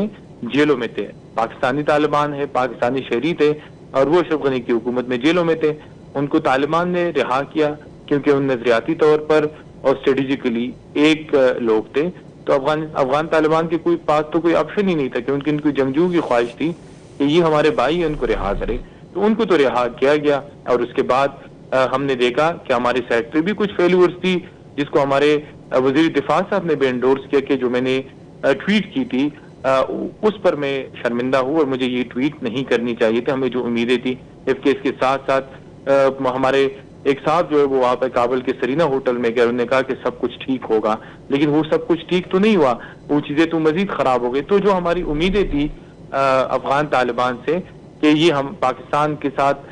جیلوں میں تھے، پاکستانی طالبان ہے، پاکستانی شہری تھے اور وہ اشرف غنی کی حکومت میں جیلوں میں تھے، ان کو طالبان نے رہا کیا کیونکہ ان نظریاتی طور پر اور اسٹریٹجیکلی ایک لوگ تھے. تو افغان طالبان کے کوئی پاس تو کوئی آپشن ہی نہیں تھا کہ ان کی جنگجو کی خواہش تھی کہ یہ ہمارے بھائی ان کو رہا کرے. تو ان کو تو رہا کیا گیا اور اس کے بعد ہم نے دیکھا کہ ہماری سیکٹری بھی کچھ فیلورز تھی، جس کو ہمارے وزیر دفاع صاحب نے بھی انڈورس کیا کہ جو میں نے ٹویٹ کی تھی اس پر میں شرمندہ ہوں اور مجھے یہ ٹویٹ نہیں کرنی چاہیے تھی. ہمیں جو امیدیں تھی، جبکہ اس کے ساتھ ساتھ ہمارے ایک صاحب جو ہے وہ وہاں پہ کابل کے سرینا ہوٹل میں گئے، انہوں نے کہا کہ سب کچھ ٹھیک ہوگا، لیکن وہ سب کچھ ٹھیک تو نہیں ہوا، وہ چیزیں تو مزید خراب ہو گئی. تو جو ہماری امیدیں تھی افغان طالبان سے کہ یہ ہم پاکستان کے ساتھ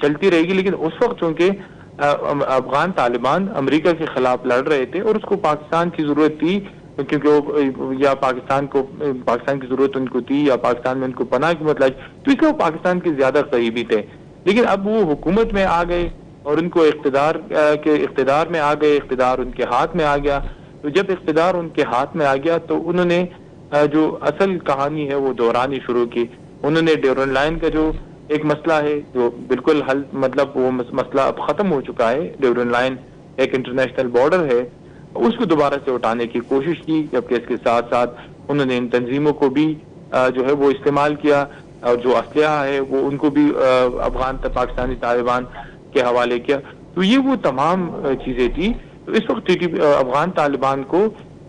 چلتی رہے گی، لیکن اس وقت چونکہ افغان طالبان امریکہ کے خلاف لڑ رہے تھے اور اس کو پاکستان کی ضرورت تھی، کیونکہ وہ یا پاکستان کی ضرورت ان کو تھی یا پاکستان میں ان کو پناہ کی مطلب، تو اس لیے وہ پاکستان کے زیادہ قریبی تھے. لیکن اب وہ حکومت میں آ گئے اور ان کو اقتدار میں آ گئے، اقتدار ان کے ہاتھ میں آ گیا. تو جب اقتدار ان کے ہاتھ میں آ گیا تو انہوں نے جو اصل کہانی ہے وہ دہرانی شروع کی. انہوں نے ڈیورن لائن کا جو ایک مسئلہ ہے جو بالکل حل، مطلب وہ مسئلہ اب ختم ہو چکا ہے، ڈیورن لائن ایک انٹرنیشنل بارڈر ہے، اس کو دوبارہ سے اٹھانے کی کوشش کی. جبکہ اس کے ساتھ ساتھ انہوں نے ان تنظیموں کو بھی جو ہے وہ استعمال کیا اور جو اسلحہ ہے وہ ان کو بھی افغان پاکستانی طالبان کے حوالے کیا. تو یہ وہ تمام چیزیں تھی. تو اس وقت افغان طالبان کو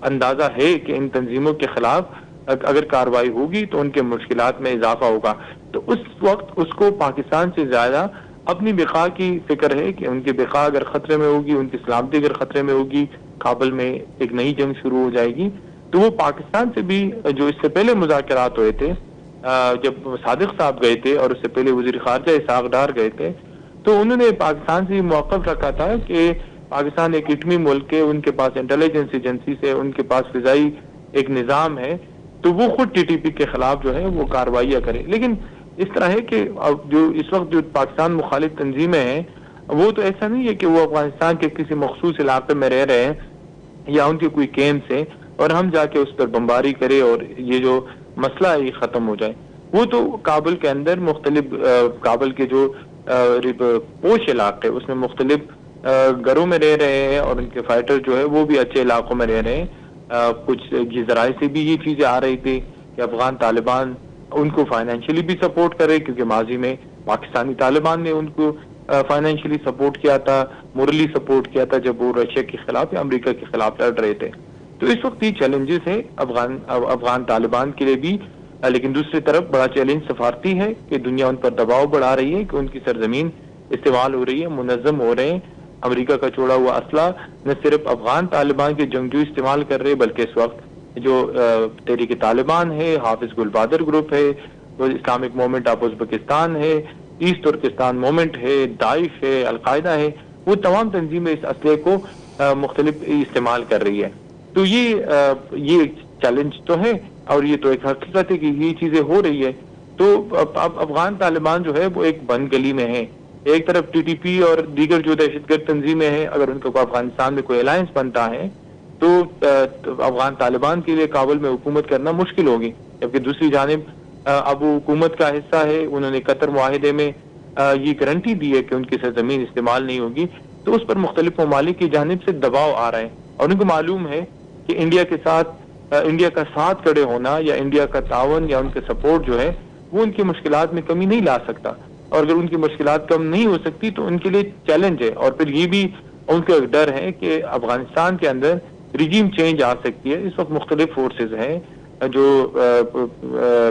اندازہ ہے کہ ان تنظیموں کے خلاف اگر کارروائی ہوگی تو ان کے مشکلات میں اضافہ ہوگا. تو اس وقت اس کو پاکستان سے زیادہ اپنی بقا کی فکر ہے کہ ان کی بقا اگر خطرے میں ہوگی، ان کی سلامتی اگر خطرے میں ہوگی، کابل میں ایک نئی جنگ شروع ہو جائے گی. تو وہ پاکستان سے بھی جو اس سے پہلے مذاکرات ہوئے تھے، جب صادق صاحب گئے تھے اور اس سے پہلے وزیر خارجہ اسحاق ڈار گئے تھے، تو انہوں نے پاکستان سے موقف رکھا تھا کہ پاکستان ایک ایٹمی ملک ہے، ان کے پاس انٹیلیجنس ایجنسی سے، ان کے پاس فضائی ایک نظام ہے، تو وہ خود ٹی ٹی پی کے خلاف جو ہے وہ کارروائیاں کرے. لیکن اس طرح ہے کہ جو اس وقت جو پاکستان مخالف تنظیمیں ہیں وہ تو ایسا نہیں ہے کہ وہ افغانستان کے کسی مخصوص علاقے میں رہ رہے ہیں یا ان کے کوئی کیمپس ہیں اور ہم جا کے اس پر بمباری کرے اور یہ جو مسئلہ ہے یہ ختم ہو جائے. وہ تو کابل کے اندر مختلف کابل کے جو پوش علاقے اس میں مختلف گھروں میں رہ رہے ہیں اور ان کے فائٹر جو ہے وہ بھی اچھے علاقوں میں رہ رہے ہیں. کچھ ذرائع سے بھی یہ چیزیں آ رہی تھی کہ افغان طالبان ان کو فائنینشلی بھی سپورٹ کرے، کیونکہ ماضی میں پاکستانی طالبان نے ان کو فائنینشلی سپورٹ کیا تھا، مورلی سپورٹ کیا تھا جب وہ رشیا کے خلاف یا امریکہ کے خلاف لڑ رہے تھے. تو اس وقت یہ چیلنجز ہیں افغان طالبان کے لیے بھی. لیکن دوسری طرف بڑا چیلنج سفارتی ہے کہ دنیا ان پر دباؤ بڑھا رہی ہے کہ ان کی سرزمین استعمال ہو رہی ہے، منظم ہو رہے ہیں. امریکہ کا چھوڑا ہوا اسلحہ نہ صرف افغان طالبان کے جنگجو استعمال کر رہے بلکہ اس وقت جو تحریک طالبان ہے، حافظ گل بہادر گروپ ہے، اسلامک موومنٹ آف ازبکستان ہے، ایسٹ ترکستان موومنٹ ہے، داعش ہے، القاعدہ ہے، وہ تمام تنظیمیں اس اسلحے کو مختلف استعمال کر رہی ہے. تو یہ چیلنج تو ہے اور یہ تو ایک حقیقت ہے کہ یہ چیزیں ہو رہی ہے. تو اب افغان طالبان جو ہے وہ ایک بند گلی میں ہے. ایک طرف ٹی ٹی پی اور دیگر جو دہشت گرد تنظیمیں ہیں، اگر ان کو افغانستان میں کوئی الائنس بنتا ہے تو افغان طالبان کے لیے کابل میں حکومت کرنا مشکل ہوگی. جبکہ دوسری جانب اب وہ حکومت کا حصہ ہے، انہوں نے قطر معاہدے میں یہ گارنٹی دی ہے کہ ان کی سرزمین استعمال نہیں ہوگی. تو اس پر مختلف ممالک کی جانب سے دباؤ آ رہے ہیں اور ان کو معلوم ہے کہ انڈیا کا ساتھ کھڑے ہونا یا انڈیا کا تعاون یا ان کے سپورٹ جو ہے وہ ان کی مشکلات میں کمی نہیں لا سکتا. اور اگر ان کی مشکلات کم نہیں ہو سکتی تو ان کے لیے چیلنج ہے. اور پھر یہ بھی ان کا ڈر ہے کہ افغانستان کے اندر ریجیم چینج آ سکتی ہے. اس وقت مختلف فورسز ہیں جو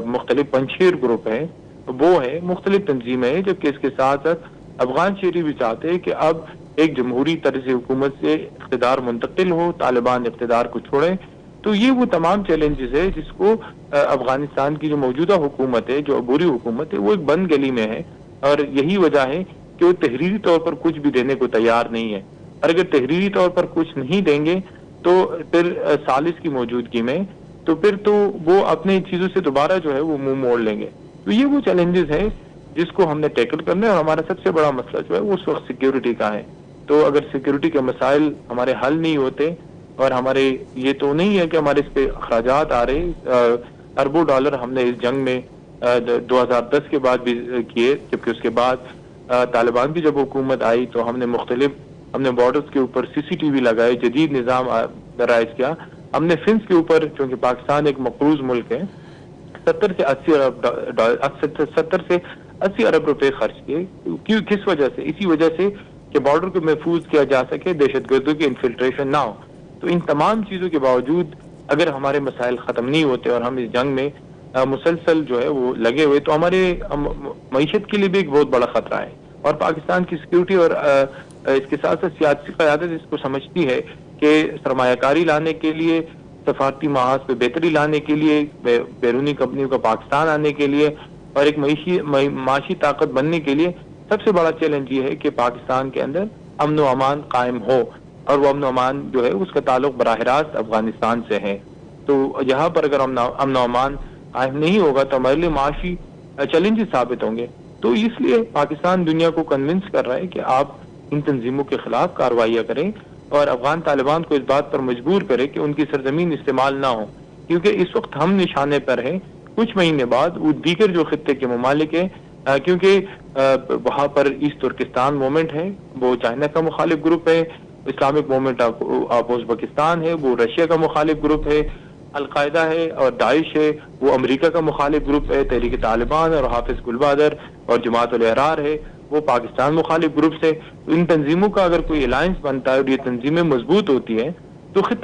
مختلف پنچیر گروپ ہیں وہ ہے, مختلف تنظیمیں ہیں, جبکہ اس کے ساتھ ساتھ افغان شہری بھی چاہتے ہیں کہ اب ایک جمہوری طرز حکومت سے اقتدار منتقل ہو, طالبان اقتدار کو چھوڑیں. تو یہ وہ تمام چیلنجز ہے جس کو افغانستان کی جو موجودہ حکومت ہے, جو عبوری حکومت ہے, وہ ایک بند گلی میں ہے, اور یہی وجہ ہے کہ وہ تحریری طور پر کچھ بھی دینے کو تیار نہیں ہے. اور اگر تحریری طور پر کچھ نہیں دیں گے تو پھر ثالث کی موجودگی میں تو پھر تو وہ اپنے چیزوں سے دوبارہ جو ہے وہ منہ موڑ لیں گے. تو یہ وہ چیلنجز ہیں جس کو ہم نے ٹیکل کرنا ہے, اور ہمارا سب سے بڑا مسئلہ جو ہے وہ اس وقت سیکیورٹی کا ہے. تو اگر سیکیورٹی کے مسائل ہمارے حل نہیں ہوتے, اور ہمارے یہ تو نہیں ہے کہ ہمارے اس پہ اخراجات آ رہے, اربوں ڈالر ہم نے اس جنگ میں 2010 کے بعد بھی کیے, جبکہ اس کے بعد طالبان کی جب حکومت آئی تو ہم نے بارڈرز کے اوپر CCTV لگائے, جدید نظام درائج کیا. ہم نے فنس کے اوپر, چونکہ پاکستان ایک مقروض ملک ہے, 70 سے 80 ارب روپے خرچ کیے. کس وجہ سے؟ اسی وجہ سے کہ بارڈر کو محفوظ کیا جا سکے, دہشت گردوں کی انفلٹریشن نہ ہو. تو ان تمام چیزوں کے باوجود اگر ہمارے مسائل ختم نہیں ہوتے اور ہم اس جنگ میں مسلسل جو ہے وہ لگے ہوئے, تو ہمارے معیشت کے لیے بھی ایک بہت بڑا خطرہ ہے. اور پاکستان کی سیکیورٹی اور اس کے ساتھ ساتھ سیاسی قیادت اس کو سمجھتی ہے کہ سرمایہ کاری لانے کے لیے, سفارتی محاذ پہ بہتری لانے کے لیے, بیرونی کمپنیوں کا پاکستان آنے کے لیے, اور ایک معاشی طاقت بننے کے لیے سب سے بڑا چیلنج یہ ہے کہ پاکستان کے اندر امن و امان قائم ہو, اور وہ امن و امان جو ہے اس کا تعلق براہ راست افغانستان سے ہے. تو یہاں پر اگر امن و امان قائم نہیں ہوگا تو ہمارے لیے معاشی چیلنجز ثابت ہوں گے. تو اس لیے پاکستان دنیا کو کنونس کر رہا ہے کہ آپ ان تنظیموں کے خلاف کارروائیاں کریں, اور افغان طالبان کو اس بات پر مجبور کرے کہ ان کی سرزمین استعمال نہ ہو, کیونکہ اس وقت ہم نشانے پر ہیں. کچھ مہینے بعد وہ دیگر جو خطے کے ممالک ہیں, کیونکہ وہاں پر ایسٹ ترکستان موومنٹ ہے, وہ چائنا کا مخالف گروپ ہے, اسلامک موومنٹ آف ازبکستان ہے, وہ رشیا کا مخالف گروپ ہے, القاعدہ ہے اور داعش ہے, وہ امریکہ کا مخالف گروپ ہے, تحریک طالبان اور حافظ گل بہادر اور جماعت الاحرار ہے, وہ پاکستان مخالف گروپ سے. ان تنظیموں کا اگر کوئی الائنس بنتا ہے اور یہ تنظیمیں مضبوط ہوتی ہیں تو خطے